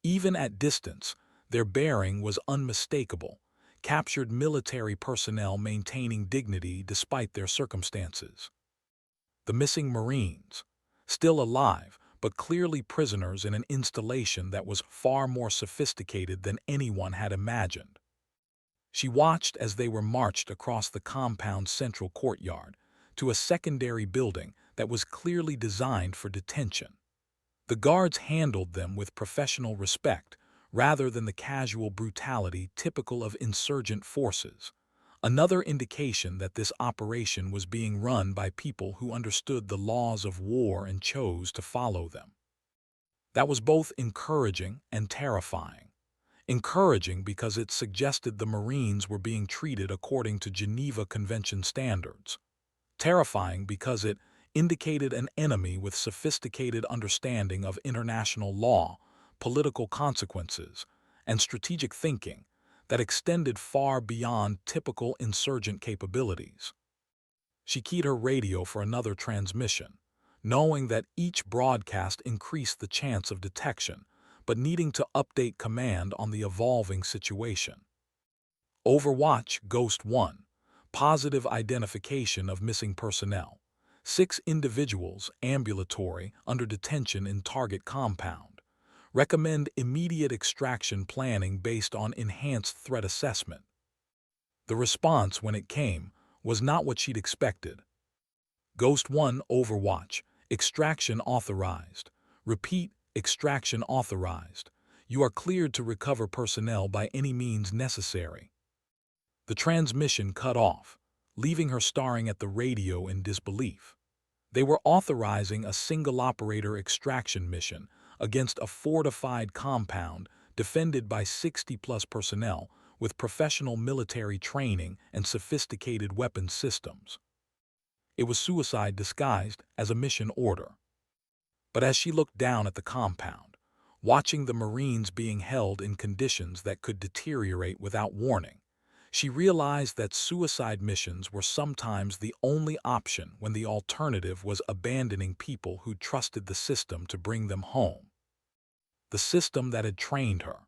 Even at distance, their bearing was unmistakable, captured military personnel maintaining dignity despite their circumstances. The missing Marines, still alive but clearly prisoners in an installation that was far more sophisticated than anyone had imagined. She watched as they were marched across the compound's central courtyard to a secondary building that was clearly designed for detention. The guards handled them with professional respect rather than the casual brutality typical of insurgent forces, another indication that this operation was being run by people who understood the laws of war and chose to follow them. That was both encouraging and terrifying. Encouraging because it suggested the Marines were being treated according to Geneva Convention standards. Terrifying because it indicated an enemy with sophisticated understanding of international law, political consequences, and strategic thinking that extended far beyond typical insurgent capabilities. She keyed her radio for another transmission, knowing that each broadcast increased the chance of detection, but needing to update command on the evolving situation. Overwatch Ghost 1. Positive identification of missing personnel. 6 individuals ambulatory under detention in target compound. Recommend immediate extraction planning based on enhanced threat assessment. The response, when it came, was not what she'd expected. Ghost 1 Overwatch. Extraction authorized. Repeat, extraction authorized. You are cleared to recover personnel by any means necessary. The transmission cut off, leaving her staring at the radio in disbelief. They were authorizing a single-operator extraction mission against a fortified compound defended by 60-plus personnel with professional military training and sophisticated weapons systems. It was suicide disguised as a mission order. But as she looked down at the compound, watching the Marines being held in conditions that could deteriorate without warning, she realized that suicide missions were sometimes the only option when the alternative was abandoning people who trusted the system to bring them home. The system that had trained her.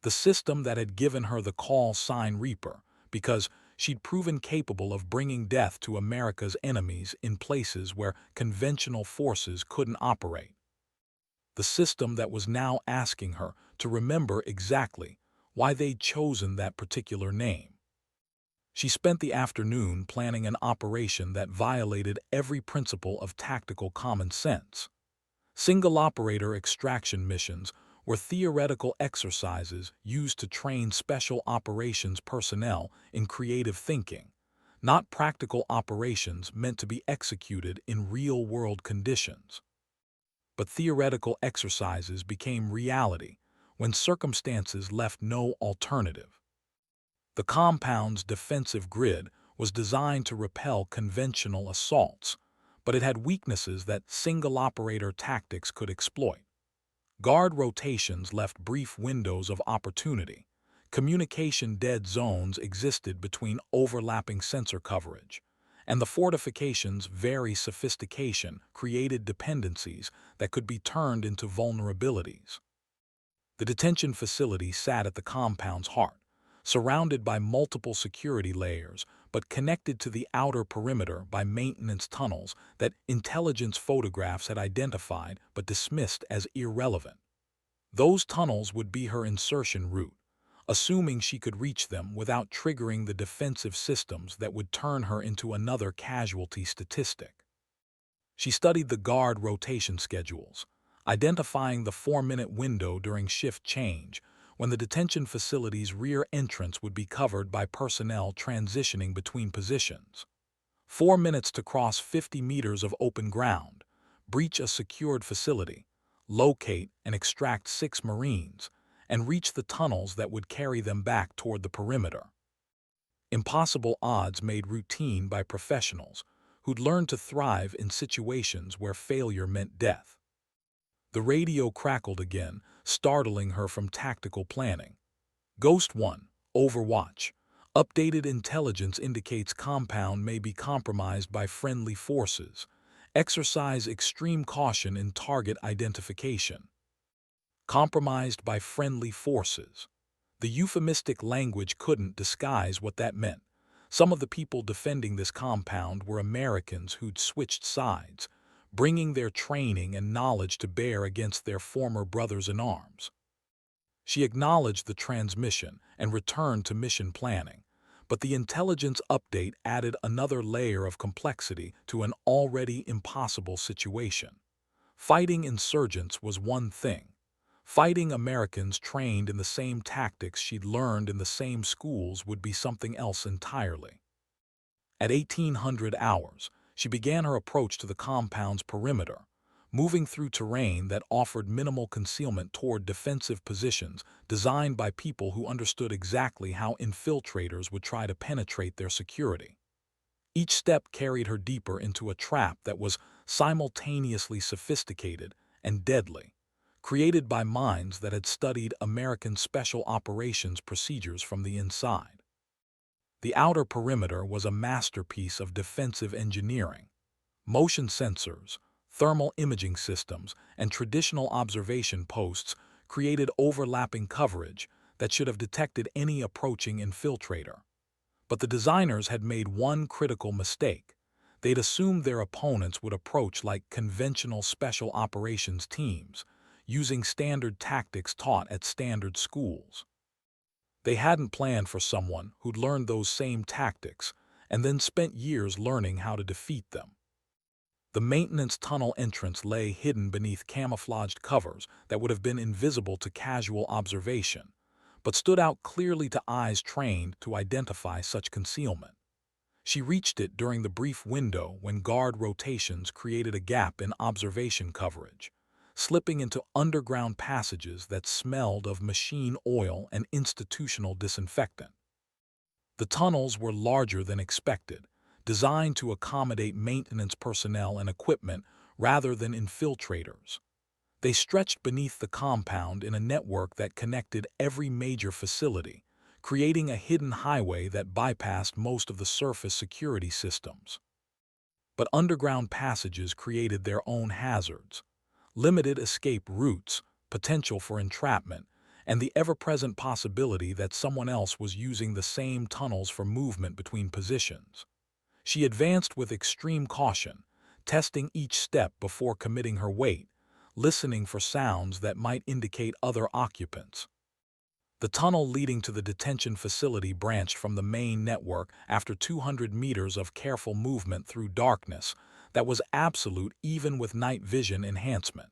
The system that had given her the call sign Reaper, because she'd proven capable of bringing death to America's enemies in places where conventional forces couldn't operate. the system that was now asking her to remember exactly why they'd chosen that particular name. She spent the afternoon planning an operation that violated every principle of tactical common sense. Single-operator extraction missions were theoretical exercises used to train special operations personnel in creative thinking, not practical operations meant to be executed in real-world conditions. But theoretical exercises became reality when circumstances left no alternative. The compound's defensive grid was designed to repel conventional assaults, but it had weaknesses that single-operator tactics could exploit. Guard rotations left brief windows of opportunity. Communication dead zones existed between overlapping sensor coverage, and the fortification's very sophistication created dependencies that could be turned into vulnerabilities. The detention facility sat at the compound's heart, surrounded by multiple security layers, but connected to the outer perimeter by maintenance tunnels that intelligence photographs had identified but dismissed as irrelevant. Those tunnels would be her insertion route, assuming she could reach them without triggering the defensive systems that would turn her into another casualty statistic. She studied the guard rotation schedules, identifying the 4-minute window during shift change, when the detention facility's rear entrance would be covered by personnel transitioning between positions. 4 minutes to cross 50 meters of open ground, breach a secured facility, locate and extract 6 Marines, and reach the tunnels that would carry them back toward the perimeter. Impossible odds made routine by professionals who'd learned to thrive in situations where failure meant death. The radio crackled again, startling her from tactical planning. Ghost 1, Overwatch. Updated intelligence indicates compound may be compromised by friendly forces. Exercise extreme caution in target identification. Compromised by friendly forces. The euphemistic language couldn't disguise what that meant. Some of the people defending this compound were Americans who'd switched sides, bringing their training and knowledge to bear against their former brothers in arms. She acknowledged the transmission and returned to mission planning, but the intelligence update added another layer of complexity to an already impossible situation. Fighting insurgents was one thing. Fighting Americans trained in the same tactics she'd learned in the same schools would be something else entirely. At 1800 hours, she began her approach to the compound's perimeter, moving through terrain that offered minimal concealment toward defensive positions designed by people who understood exactly how infiltrators would try to penetrate their security. Each step carried her deeper into a trap that was simultaneously sophisticated and deadly, created by minds that had studied American special operations procedures from the inside. The outer perimeter was a masterpiece of defensive engineering. Motion sensors, thermal imaging systems, and traditional observation posts created overlapping coverage that should have detected any approaching infiltrator. But the designers had made one critical mistake. They'd assumed their opponents would approach like conventional special operations teams, using standard tactics taught at standard schools. They hadn't planned for someone who'd learned those same tactics and then spent years learning how to defeat them. The maintenance tunnel entrance lay hidden beneath camouflaged covers that would have been invisible to casual observation, but stood out clearly to eyes trained to identify such concealment. She reached it during the brief window when guard rotations created a gap in observation coverage, slipping into underground passages that smelled of machine oil and institutional disinfectant. The tunnels were larger than expected, designed to accommodate maintenance personnel and equipment rather than infiltrators. They stretched beneath the compound in a network that connected every major facility, creating a hidden highway that bypassed most of the surface security systems. But underground passages created their own hazards: limited escape routes, potential for entrapment, and the ever-present possibility that someone else was using the same tunnels for movement between positions. She advanced with extreme caution, testing each step before committing her weight, listening for sounds that might indicate other occupants. The tunnel leading to the detention facility branched from the main network after 200 meters of careful movement through darkness that was absolute even with night vision enhancement.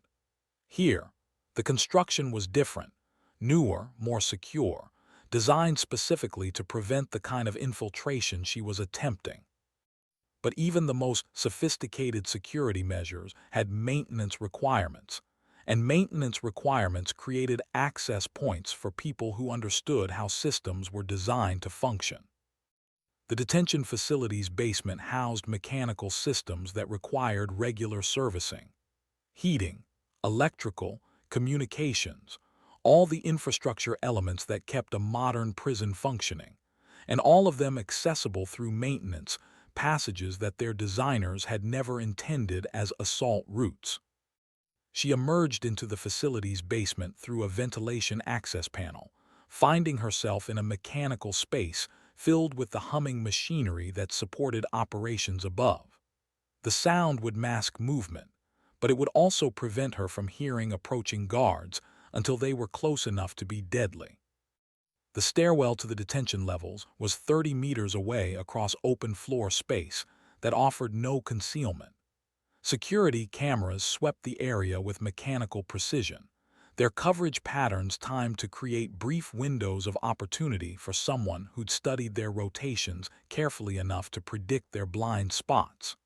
Here, the construction was different, newer, more secure, designed specifically to prevent the kind of infiltration she was attempting. But even the most sophisticated security measures had maintenance requirements, and maintenance requirements created access points for people who understood how systems were designed to function. The detention facility's basement housed mechanical systems that required regular servicing. Heating, electrical, communications, all the infrastructure elements that kept a modern prison functioning, and all of them accessible through maintenance passages that their designers had never intended as assault routes. She emerged into the facility's basement through a ventilation access panel, finding herself in a mechanical space filled with the humming machinery that supported operations above. The sound would mask movement, but it would also prevent her from hearing approaching guards until they were close enough to be deadly. The stairwell to the detention levels was 30 meters away across open floor space that offered no concealment. Security cameras swept the area with mechanical precision, their coverage patterns timed to create brief windows of opportunity for someone who'd studied their rotations carefully enough to predict their blind spots.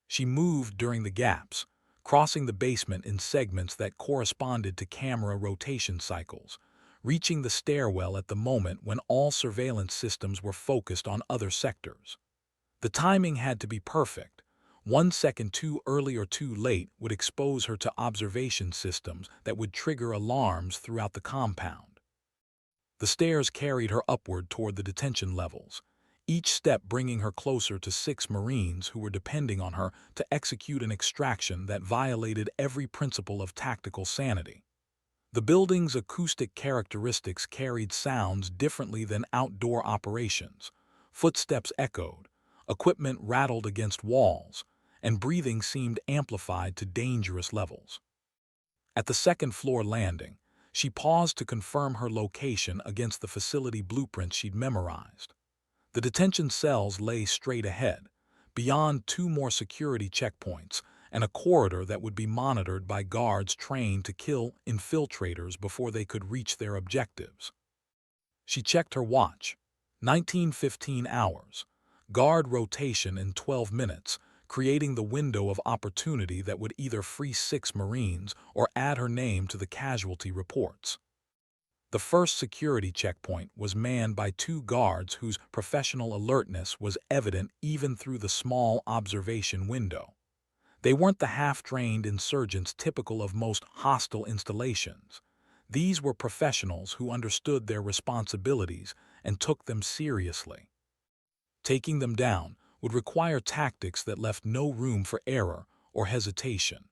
She moved during the gaps, crossing the basement in segments that corresponded to camera rotation cycles, reaching the stairwell at the moment when all surveillance systems were focused on other sectors. The timing had to be perfect. 1 second too early or too late would expose her to observation systems that would trigger alarms throughout the compound. The stairs carried her upward toward the detention levels, each step bringing her closer to 6 Marines who were depending on her to execute an extraction that violated every principle of tactical sanity. The building's acoustic characteristics carried sounds differently than outdoor operations. Footsteps echoed, equipment rattled against walls, and breathing seemed amplified to dangerous levels. At the second-floor landing, she paused to confirm her location against the facility blueprints she'd memorized. The detention cells lay straight ahead, beyond 2 more security checkpoints, and a corridor that would be monitored by guards trained to kill infiltrators before they could reach their objectives. She checked her watch. 19:15 hours. Guard rotation in 12 minutes, creating the window of opportunity that would either free 6 Marines or add her name to the casualty reports. The first security checkpoint was manned by 2 guards whose professional alertness was evident even through the small observation window. They weren't the half-trained insurgents typical of most hostile installations. These were professionals who understood their responsibilities and took them seriously. Taking them down would require tactics that left no room for error or hesitation.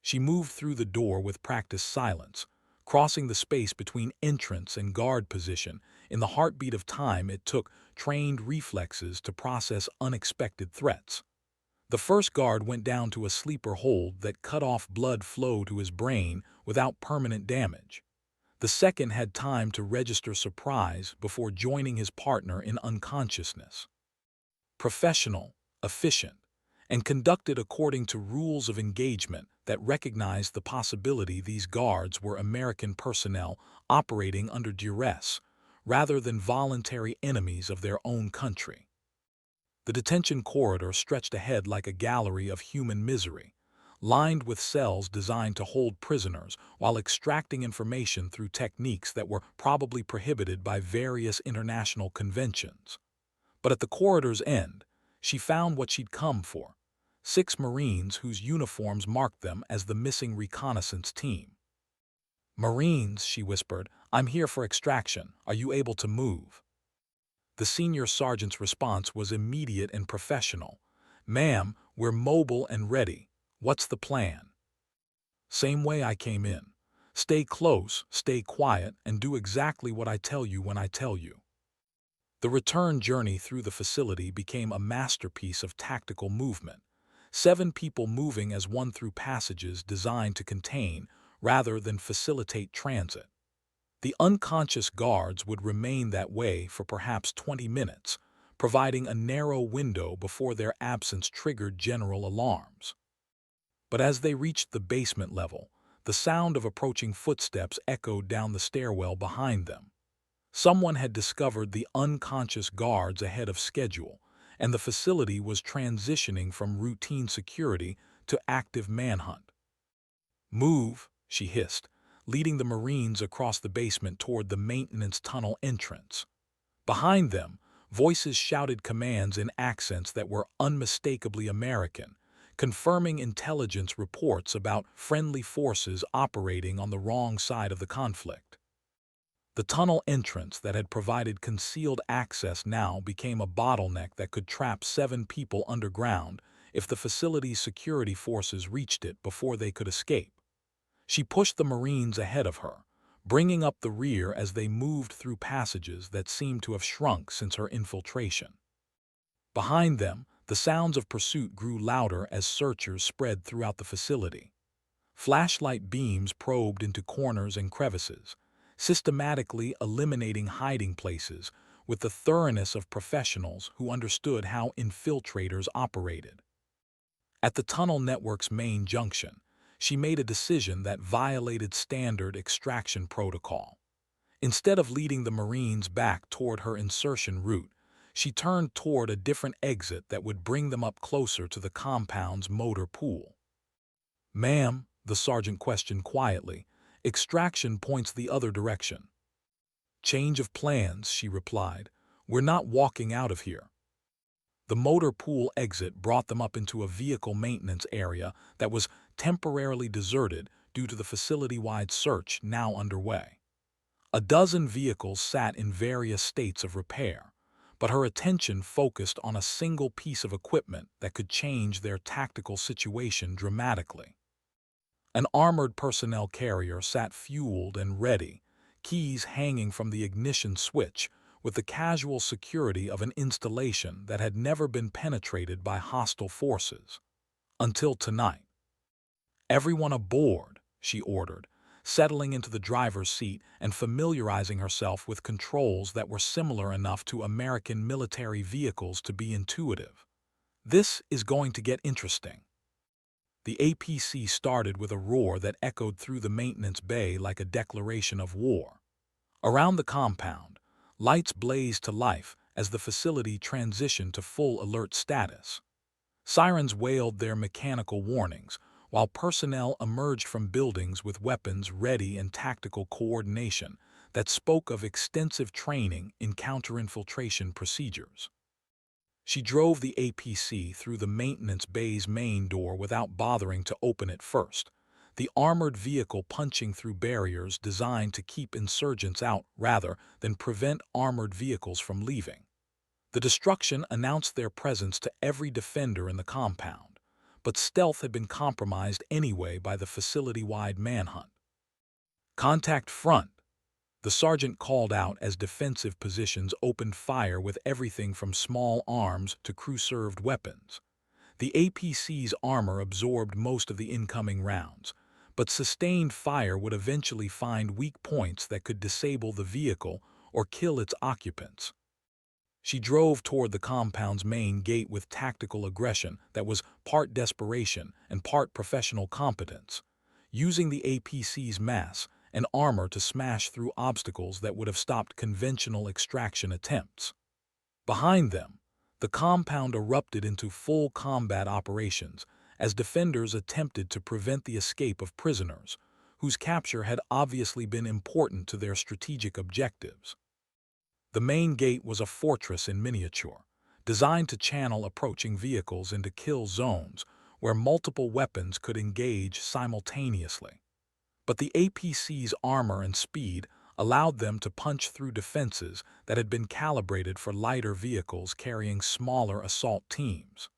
She moved through the door with practiced silence, crossing the space between entrance and guard position in the heartbeat of time it took trained reflexes to process unexpected threats. The first guard went down to a sleeper hold that cut off blood flow to his brain without permanent damage. The second had time to register surprise before joining his partner in unconsciousness. Professional, efficient, and conducted according to rules of engagement that recognized the possibility these guards were American personnel operating under duress, rather than voluntary enemies of their own country. The detention corridor stretched ahead like a gallery of human misery, lined with cells designed to hold prisoners while extracting information through techniques that were probably prohibited by various international conventions. But at the corridor's end, she found what she'd come for: 6 Marines whose uniforms marked them as the missing reconnaissance team. "Marines," she whispered, "I'm here for extraction. Are you able to move?" The senior sergeant's response was immediate and professional. "Ma'am, we're mobile and ready. What's the plan?" "Same way I came in. Stay close, stay quiet, and do exactly what I tell you when I tell you." The return journey through the facility became a masterpiece of tactical movement. 7 people moving as one through passages designed to contain rather than facilitate transit. The unconscious guards would remain that way for perhaps 20 minutes, providing a narrow window before their absence triggered general alarms. But as they reached the basement level, the sound of approaching footsteps echoed down the stairwell behind them. Someone had discovered the unconscious guards ahead of schedule, and the facility was transitioning from routine security to active manhunt. "Move," she hissed, leading the Marines across the basement toward the maintenance tunnel entrance. Behind them, voices shouted commands in accents that were unmistakably American, confirming intelligence reports about friendly forces operating on the wrong side of the conflict. The tunnel entrance that had provided concealed access now became a bottleneck that could trap 7 people underground if the facility's security forces reached it before they could escape. She pushed the Marines ahead of her, bringing up the rear as they moved through passages that seemed to have shrunk since her infiltration. Behind them, the sounds of pursuit grew louder as searchers spread throughout the facility. Flashlight beams probed into corners and crevices, systematically eliminating hiding places with the thoroughness of professionals who understood how infiltrators operated. At the tunnel network's main junction, she made a decision that violated standard extraction protocol. Instead of leading the Marines back toward her insertion route, she turned toward a different exit that would bring them up closer to the compound's motor pool. "Ma'am," the sergeant questioned quietly, "extraction points the other direction." "Change of plans," she replied. "We're not walking out of here." The motor pool exit brought them up into a vehicle maintenance area that was temporarily deserted due to the facility-wide search now underway. A dozen vehicles sat in various states of repair, but her attention focused on a single piece of equipment that could change their tactical situation dramatically. An armored personnel carrier sat fueled and ready, keys hanging from the ignition switch, with the casual security of an installation that had never been penetrated by hostile forces. Until tonight. "Everyone aboard," she ordered, settling into the driver's seat and familiarizing herself with controls that were similar enough to American military vehicles to be intuitive. "This is going to get interesting." The APC started with a roar that echoed through the maintenance bay like a declaration of war. Around the compound, lights blazed to life as the facility transitioned to full alert status. Sirens wailed their mechanical warnings, while personnel emerged from buildings with weapons ready and tactical coordination that spoke of extensive training in counterinfiltration procedures. She drove the APC through the maintenance bay's main door without bothering to open it first, the armored vehicle punching through barriers designed to keep insurgents out rather than prevent armored vehicles from leaving. The destruction announced their presence to every defender in the compound, but stealth had been compromised anyway by the facility-wide manhunt. "Contact front," the sergeant called out as defensive positions opened fire with everything from small arms to crew-served weapons. The APC's armor absorbed most of the incoming rounds, but sustained fire would eventually find weak points that could disable the vehicle or kill its occupants. She drove toward the compound's main gate with tactical aggression that was part desperation and part professional competence, using the APC's mass and armor to smash through obstacles that would have stopped conventional extraction attempts. Behind them, the compound erupted into full combat operations as defenders attempted to prevent the escape of prisoners, whose capture had obviously been important to their strategic objectives. The main gate was a fortress in miniature, designed to channel approaching vehicles into kill zones where multiple weapons could engage simultaneously. But the APC's armor and speed allowed them to punch through defenses that had been calibrated for lighter vehicles carrying smaller assault teams.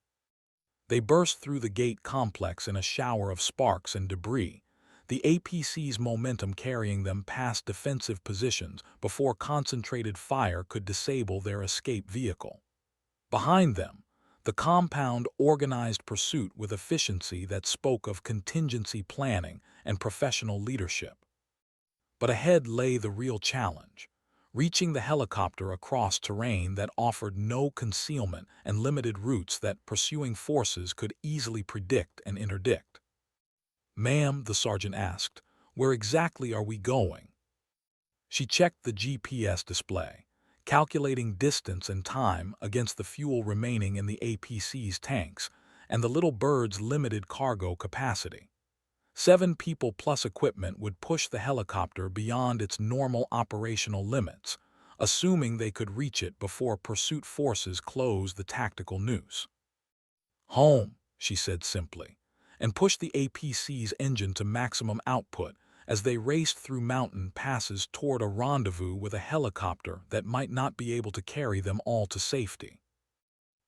They burst through the gate complex in a shower of sparks and debris, the APC's momentum carrying them past defensive positions before concentrated fire could disable their escape vehicle. Behind them, The compound organized pursuit with efficiency that spoke of contingency planning and professional leadership. But ahead lay the real challenge, reaching the helicopter across terrain that offered no concealment and limited routes that pursuing forces could easily predict and interdict. "Ma'am," the sergeant asked, "where exactly are we going?" She checked the GPS display, calculating distance and time against the fuel remaining in the APC's tanks and the little bird's limited cargo capacity. 7 people plus equipment would push the helicopter beyond its normal operational limits, assuming they could reach it before pursuit forces closed the tactical noose. "Home," she said simply, and pushed the APC's engine to maximum output as they raced through mountain passes toward a rendezvous with a helicopter that might not be able to carry them all to safety.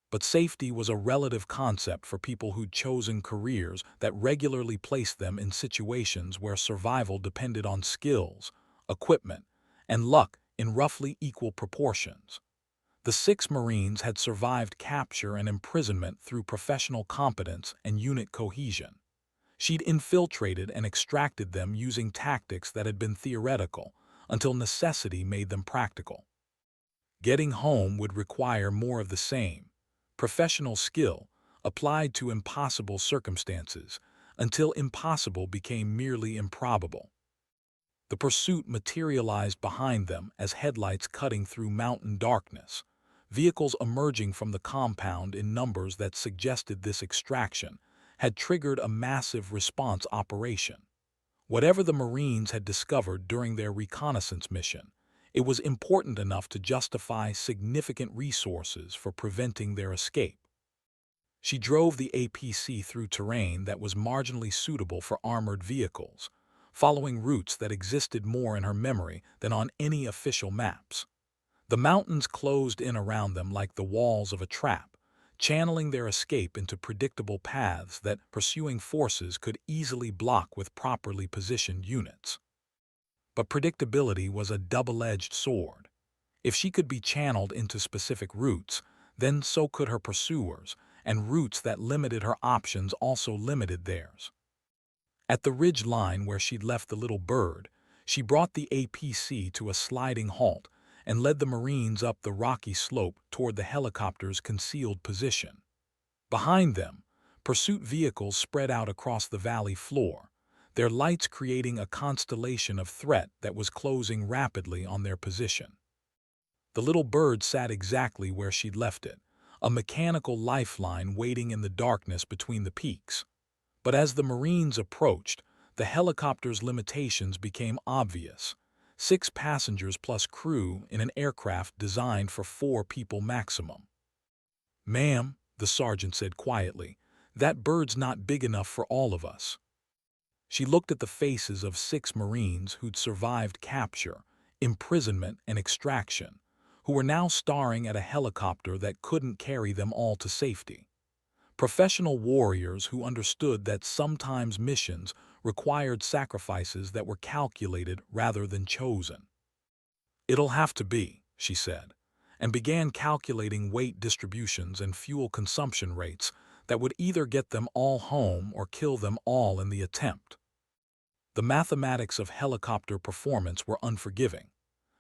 But safety was a relative concept for people who'd chosen careers that regularly placed them in situations where survival depended on skills, equipment, and luck in roughly equal proportions. The 6 Marines had survived capture and imprisonment through professional competence and unit cohesion. She'd infiltrated and extracted them using tactics that had been theoretical until necessity made them practical. Getting home would require more of the same, professional skill applied to impossible circumstances until impossible became merely improbable. The pursuit materialized behind them as headlights cutting through mountain darkness, vehicles emerging from the compound in numbers that suggested this extraction had triggered a massive response operation. Whatever the Marines had discovered during their reconnaissance mission, it was important enough to justify significant resources for preventing their escape. She drove the APC through terrain that was marginally suitable for armored vehicles, following routes that existed more in her memory than on any official maps. The mountains closed in around them like the walls of a trap, channeling their escape into predictable paths that pursuing forces could easily block with properly positioned units. But predictability was a double-edged sword. If she could be channeled into specific routes, then so could her pursuers, and routes that limited her options also limited theirs. At the ridge line where she'd left the little bird, she brought the APC to a sliding halt and led the Marines up the rocky slope toward the helicopter's concealed position. Behind them, pursuit vehicles spread out across the valley floor, their lights creating a constellation of threat that was closing rapidly on their position. The little bird sat exactly where she'd left it, a mechanical lifeline waiting in the darkness between the peaks. But as the Marines approached, the helicopter's limitations became obvious. 6 passengers plus crew in an aircraft designed for 4 people maximum. "Ma'am," the sergeant said quietly, "that bird's not big enough for all of us." She looked at the faces of 6 Marines who'd survived capture, imprisonment, and extraction, who were now staring at a helicopter that couldn't carry them all to safety. Professional warriors who understood that sometimes missions required sacrifices that were calculated rather than chosen. "It'll have to be," she said, and began calculating weight distributions and fuel consumption rates that would either get them all home or kill them all in the attempt. The mathematics of helicopter performance were unforgiving.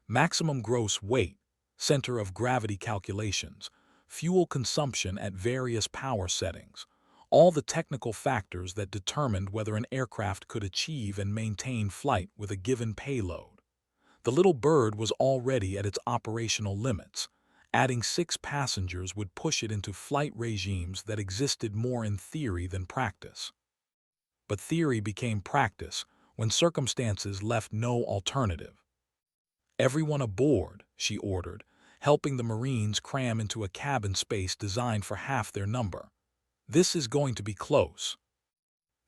Maximum gross weight, center of gravity calculations, fuel consumption at various power settings, all the technical factors that determined whether an aircraft could achieve and maintain flight with a given payload. The little bird was already at its operational limits. Adding 6 passengers would push it into flight regimes that existed more in theory than practice. But theory became practice when circumstances left no alternative. "Everyone aboard," she ordered, helping the Marines cram into a cabin space designed for half their number. "This is going to be close."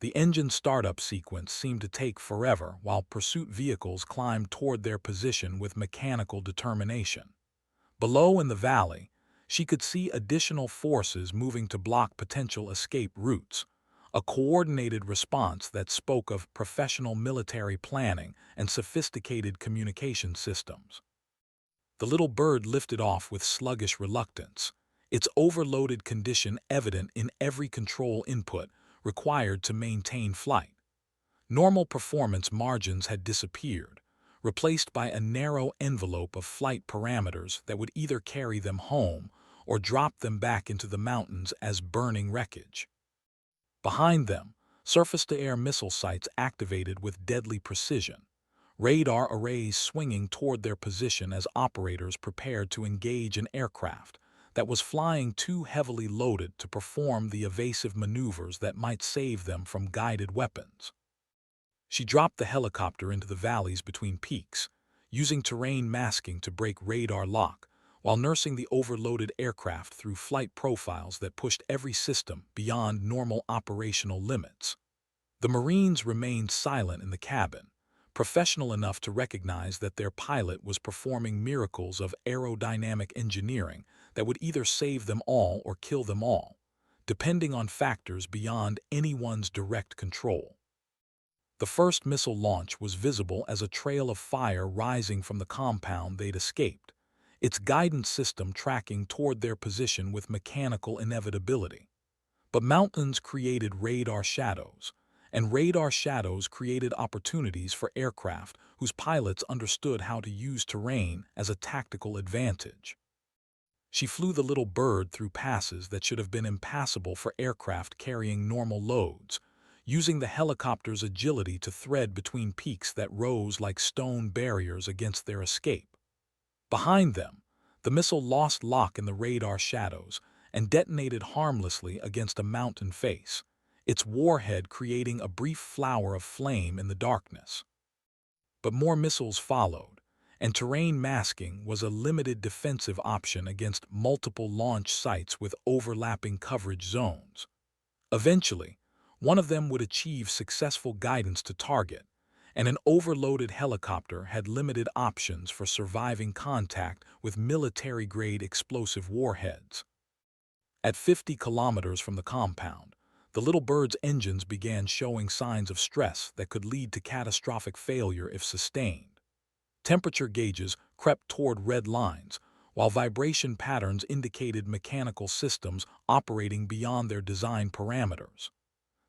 The engine startup sequence seemed to take forever while pursuit vehicles climbed toward their position with mechanical determination. Below in the valley, she could see additional forces moving to block potential escape routes, a coordinated response that spoke of professional military planning and sophisticated communication systems. The little bird lifted off with sluggish reluctance, its overloaded condition evident in every control input required to maintain flight. Normal performance margins had disappeared, replaced by a narrow envelope of flight parameters that would either carry them home or drop them back into the mountains as burning wreckage. Behind them, surface-to-air missile sites activated with deadly precision, radar arrays swinging toward their position as operators prepared to engage an aircraft that was flying too heavily loaded to perform the evasive maneuvers that might save them from guided weapons. She dropped the helicopter into the valleys between peaks, using terrain masking to break radar lock, while nursing the overloaded aircraft through flight profiles that pushed every system beyond normal operational limits. The Marines remained silent in the cabin, professional enough to recognize that their pilot was performing miracles of aerodynamic engineering that would either save them all or kill them all, depending on factors beyond anyone's direct control. The first missile launch was visible as a trail of fire rising from the compound they'd escaped, its guidance system tracking toward their position with mechanical inevitability. But mountains created radar shadows, and radar shadows created opportunities for aircraft whose pilots understood how to use terrain as a tactical advantage. She flew the little bird through passes that should have been impassable for aircraft carrying normal loads, using the helicopter's agility to thread between peaks that rose like stone barriers against their escape. Behind them, the missile lost lock in the radar shadows and detonated harmlessly against a mountain face, its warhead creating a brief flower of flame in the darkness. But more missiles followed, and terrain masking was a limited defensive option against multiple launch sites with overlapping coverage zones. Eventually, one of them would achieve successful guidance to target, and an overloaded helicopter had limited options for surviving contact with military-grade explosive warheads. At 50 kilometers from the compound, the little bird's engines began showing signs of stress that could lead to catastrophic failure if sustained. Temperature gauges crept toward red lines, while vibration patterns indicated mechanical systems operating beyond their design parameters.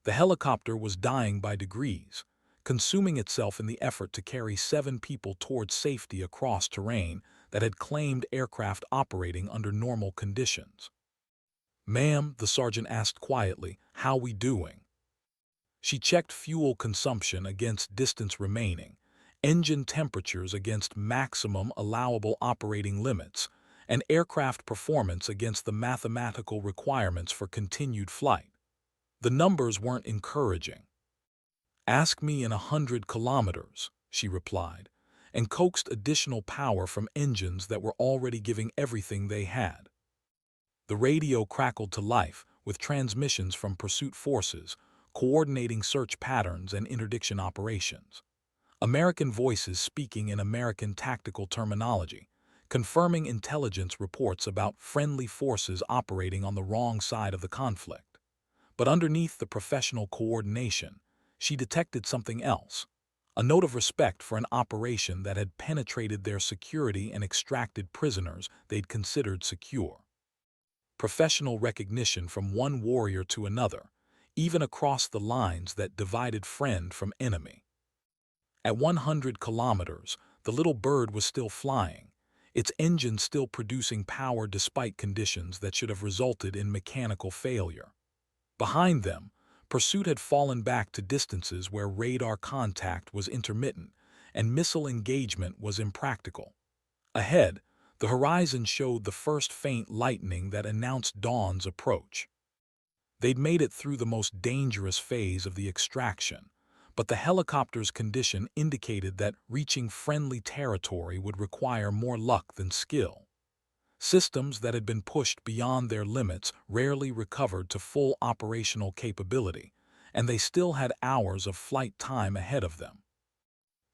The helicopter was dying by degrees, consuming itself in the effort to carry 7 people towards safety across terrain that had claimed aircraft operating under normal conditions. "Ma'am," the sergeant asked quietly, "how we doing?" She checked fuel consumption against distance remaining, engine temperatures against maximum allowable operating limits, and aircraft performance against the mathematical requirements for continued flight. The numbers weren't encouraging. "Ask me in 100 kilometers," she replied, and coaxed additional power from engines that were already giving everything they had. The radio crackled to life with transmissions from pursuit forces, coordinating search patterns and interdiction operations. American voices speaking in American tactical terminology, confirming intelligence reports about friendly forces operating on the wrong side of the conflict. But underneath the professional coordination, she detected something else, a note of respect for an operation that had penetrated their security and extracted prisoners they'd considered secure. Professional recognition from one warrior to another, even across the lines that divided friend from enemy. At 100 kilometers, the little bird was still flying, its engine still producing power despite conditions that should have resulted in mechanical failure. Behind them, pursuit had fallen back to distances where radar contact was intermittent and missile engagement was impractical. Ahead, the horizon showed the first faint lightning that announced dawn's approach. They'd made it through the most dangerous phase of the extraction, but the helicopter's condition indicated that reaching friendly territory would require more luck than skill. Systems that had been pushed beyond their limits rarely recovered to full operational capability, and they still had hours of flight time ahead of them.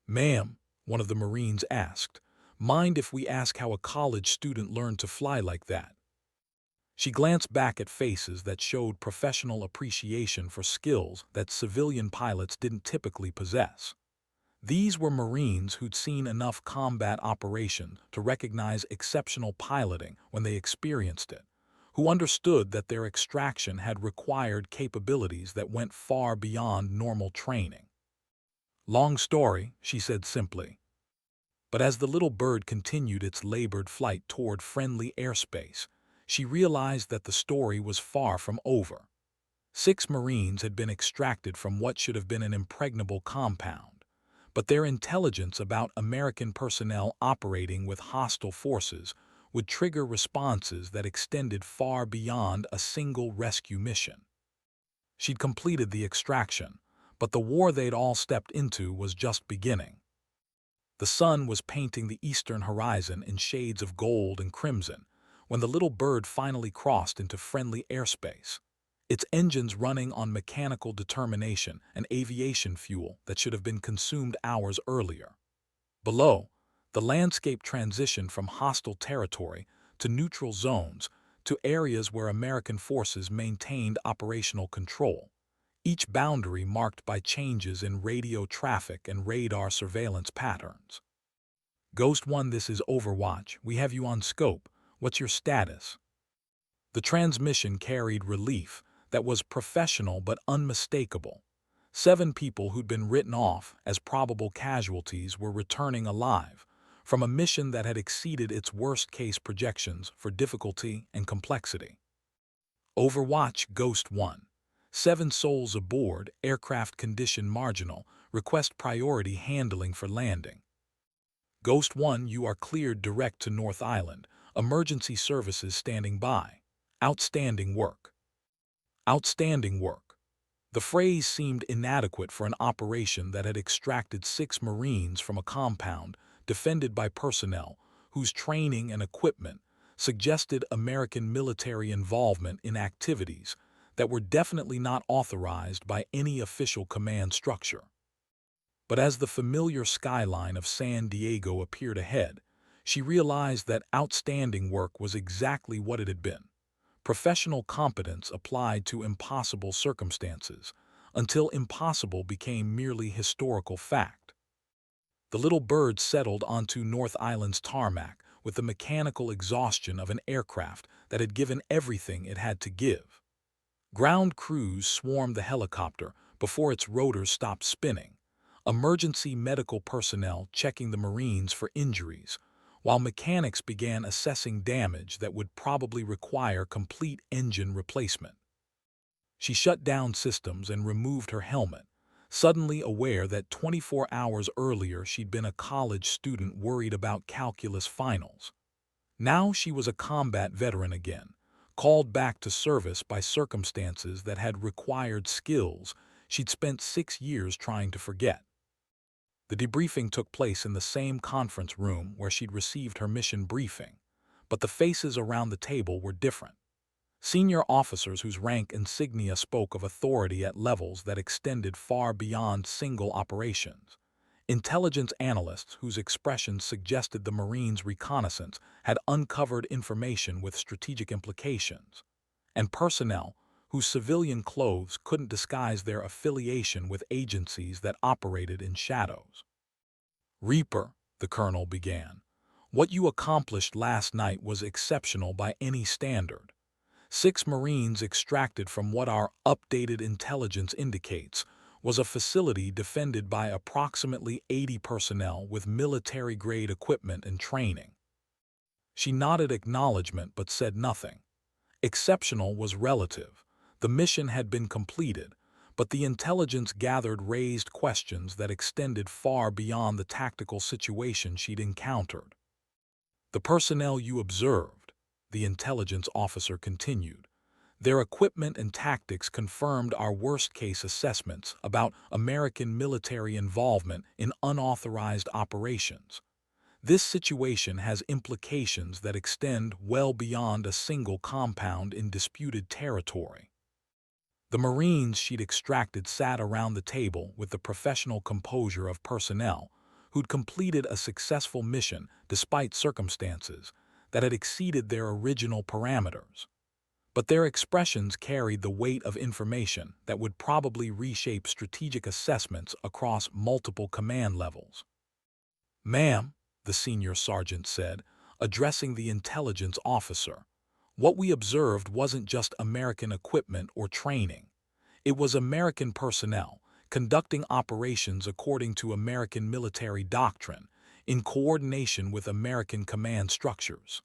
"Ma'am," one of the Marines asked, "mind if we ask how a college student learned to fly like that?" She glanced back at faces that showed professional appreciation for skills that civilian pilots didn't typically possess. These were Marines who'd seen enough combat operations to recognize exceptional piloting when they experienced it, who understood that their extraction had required capabilities that went far beyond normal training. "Long story," she said simply. But as the little bird continued its labored flight toward friendly airspace, she realized that the story was far from over. 6 Marines had been extracted from what should have been an impregnable compound, but their intelligence about American personnel operating with hostile forces would trigger responses that extended far beyond a single rescue mission. She'd completed the extraction, but the war they'd all stepped into was just beginning. The sun was painting the eastern horizon in shades of gold and crimson when the little bird finally crossed into friendly airspace, its engines running on mechanical determination and aviation fuel that should have been consumed hours earlier. Below, the landscape transitioned from hostile territory to neutral zones to areas where American forces maintained operational control, each boundary marked by changes in radio traffic and radar surveillance patterns. "Ghost 1, this is Overwatch. We have you on scope. What's your status?" The transmission carried relief that was professional but unmistakable. 7 people who'd been written off as probable casualties were returning alive from a mission that had exceeded its worst-case projections for difficulty and complexity. "Overwatch, Ghost 1. 7 souls aboard, aircraft condition marginal, request priority handling for landing." "Ghost 1, you are cleared direct to North Island. Emergency services standing by. Outstanding work." Outstanding work. The phrase seemed inadequate for an operation that had extracted 6 Marines from a compound defended by personnel whose training and equipment suggested American military involvement in activities that were definitely not authorized by any official command structure. But as the familiar skyline of San Diego appeared ahead, she realized that outstanding work was exactly what it had been: professional competence applied to impossible circumstances, until impossible became merely historical fact. The little bird settled onto North Island's tarmac with the mechanical exhaustion of an aircraft that had given everything it had to give. Ground crews swarmed the helicopter before its rotors stopped spinning, emergency medical personnel checking the Marines for injuries, while mechanics began assessing damage that would probably require complete engine replacement. She shut down systems and removed her helmet, suddenly aware that 24 hours earlier she'd been a college student worried about calculus finals. Now she was a combat veteran again, called back to service by circumstances that had required skills she'd spent 6 years trying to forget. The debriefing took place in the same conference room where she'd received her mission briefing, but the faces around the table were different. Senior officers whose rank insignia spoke of authority at levels that extended far beyond single operations. Intelligence analysts whose expressions suggested the Marines' reconnaissance had uncovered information with strategic implications. And personnel whose civilian clothes couldn't disguise their affiliation with agencies that operated in shadows. "Reaper," the colonel began, "what you accomplished last night was exceptional by any standard. 6 Marines extracted from what our updated intelligence indicates was a facility defended by approximately 80 personnel with military-grade equipment and training." She nodded acknowledgement but said nothing. Exceptional was relative. The mission had been completed, but the intelligence gathered raised questions that extended far beyond the tactical situation she'd encountered. "The personnel you observed," the intelligence officer continued, "their equipment and tactics confirmed our worst-case assessments about American military involvement in unauthorized operations. This situation has implications that extend well beyond a single compound in disputed territory." The Marines she'd extracted sat around the table with the professional composure of personnel who'd completed a successful mission despite circumstances that had exceeded their original parameters. But their expressions carried the weight of information that would probably reshape strategic assessments across multiple command levels. "Ma'am," the senior sergeant said, addressing the intelligence officer, What we observed wasn't just American equipment or training. It was American personnel conducting operations according to American military doctrine, in coordination with American command structures.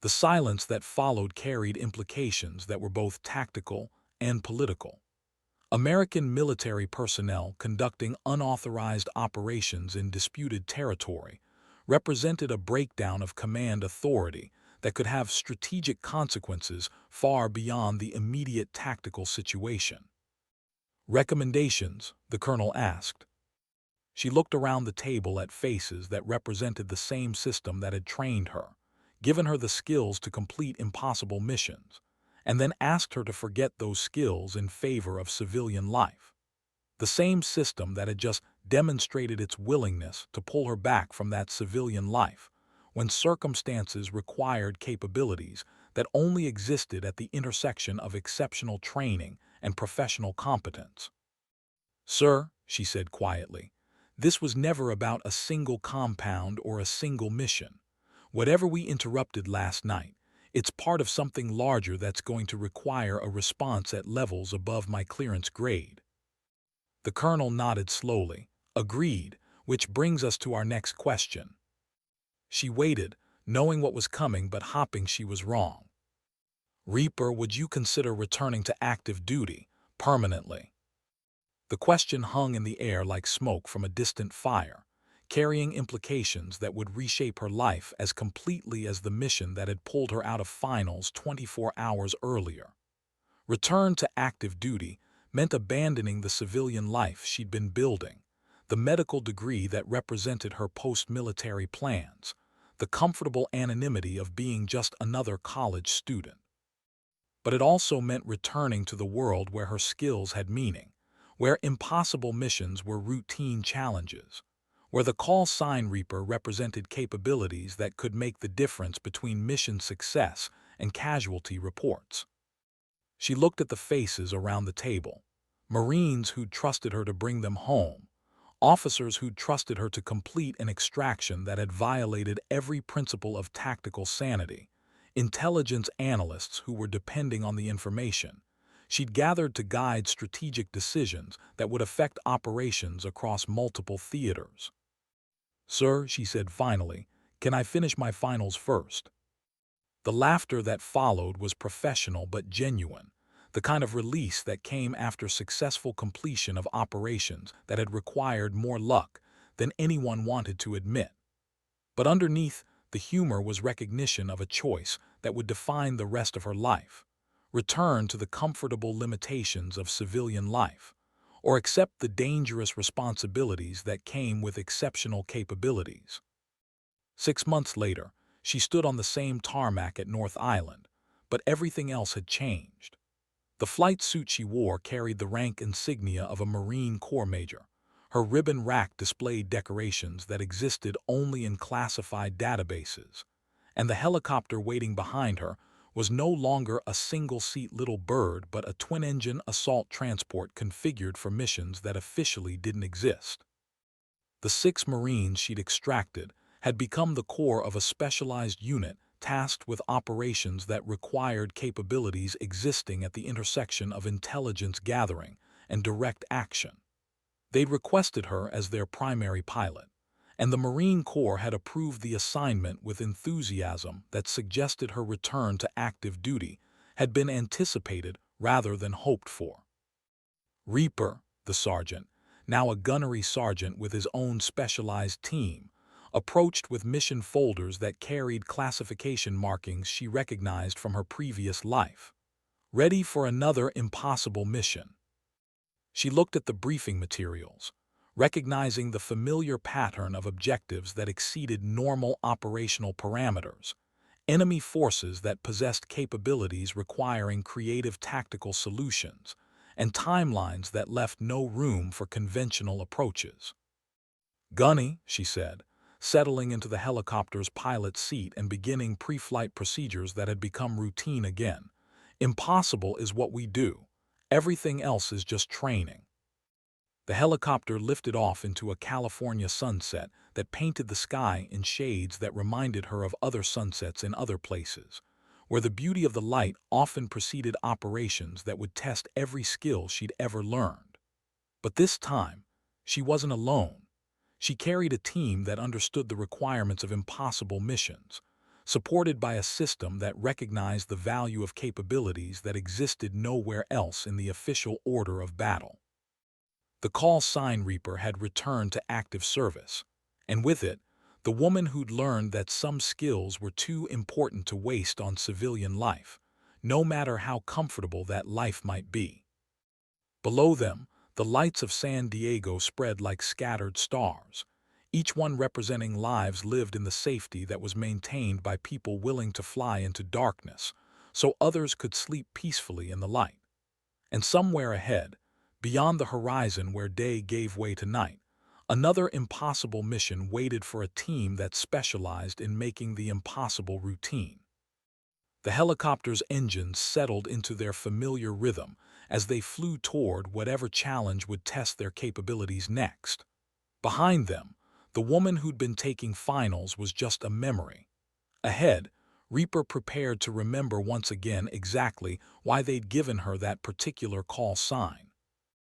The silence that followed carried implications that were both tactical and political. American military personnel conducting unauthorized operations in disputed territory represented a breakdown of command authority that could have strategic consequences far beyond the immediate tactical situation. "Recommendations?" the colonel asked. She looked around the table at faces that represented the same system that had trained her, given her the skills to complete impossible missions, and then asked her to forget those skills in favor of civilian life. The same system that had just demonstrated its willingness to pull her back from that civilian life when circumstances required capabilities that only existed at the intersection of exceptional training and professional competence. "Sir," she said quietly, "this was never about a single compound or a single mission. Whatever we interrupted last night, it's part of something larger that's going to require a response at levels above my clearance grade." The colonel nodded slowly, agreed, which brings us to our next question. She waited, knowing what was coming but hoping she was wrong. "Reaper, would you consider returning to active duty, permanently?" The question hung in the air like smoke from a distant fire, carrying implications that would reshape her life as completely as the mission that had pulled her out of finals 24 hours earlier. Return to active duty meant abandoning the civilian life she'd been building, the medical degree that represented her post-military plans, the comfortable anonymity of being just another college student. But it also meant returning to the world where her skills had meaning, where impossible missions were routine challenges, where the call sign Reaper represented capabilities that could make the difference between mission success and casualty reports. She looked at the faces around the table, Marines who'd trusted her to bring them home, officers who'd trusted her to complete an extraction that had violated every principle of tactical sanity, intelligence analysts who were depending on the information she'd gathered to guide strategic decisions that would affect operations across multiple theaters. "Sir," she said finally, "can I finish my finals first?" The laughter that followed was professional but genuine, the kind of release that came after successful completion of operations that had required more luck than anyone wanted to admit. But underneath the humor was recognition of a choice that would define the rest of her life: return to the comfortable limitations of civilian life, or accept the dangerous responsibilities that came with exceptional capabilities. 6 months later, she stood on the same tarmac at North Island, but everything else had changed. The flight suit she wore carried the rank insignia of a Marine Corps major. Her ribbon rack displayed decorations that existed only in classified databases, and the helicopter waiting behind her was no longer a single-seat little bird but a twin-engine assault transport configured for missions that officially didn't exist. The 6 Marines she'd extracted had become the core of a specialized unit tasked with operations that required capabilities existing at the intersection of intelligence gathering and direct action. They'd requested her as their primary pilot, and the Marine Corps had approved the assignment with enthusiasm that suggested her return to active duty had been anticipated rather than hoped for. Reaper, the sergeant, now a gunnery sergeant with his own specialized team, approached with mission folders that carried classification markings she recognized from her previous life. Ready for another impossible mission. She looked at the briefing materials, recognizing the familiar pattern of objectives that exceeded normal operational parameters, enemy forces that possessed capabilities requiring creative tactical solutions, and timelines that left no room for conventional approaches. "Gunny," she said, settling into the helicopter's pilot's seat and beginning pre-flight procedures that had become routine again. "Impossible is what we do. Everything else is just training." The helicopter lifted off into a California sunset that painted the sky in shades that reminded her of other sunsets in other places, where the beauty of the light often preceded operations that would test every skill she'd ever learned. But this time, she wasn't alone. She carried a team that understood the requirements of impossible missions, supported by a system that recognized the value of capabilities that existed nowhere else in the official order of battle. The call sign Reaper had returned to active service, and with it, the woman who'd learned that some skills were too important to waste on civilian life, no matter how comfortable that life might be. Below them, the lights of San Diego spread like scattered stars, each one representing lives lived in the safety that was maintained by people willing to fly into darkness, so others could sleep peacefully in the light. And somewhere ahead, beyond the horizon where day gave way to night, another impossible mission waited for a team that specialized in making the impossible routine. The helicopter's engines settled into their familiar rhythm as they flew toward whatever challenge would test their capabilities next. Behind them, the woman who'd been taking finals was just a memory. Ahead, Reaper prepared to remember once again exactly why they'd given her that particular call sign.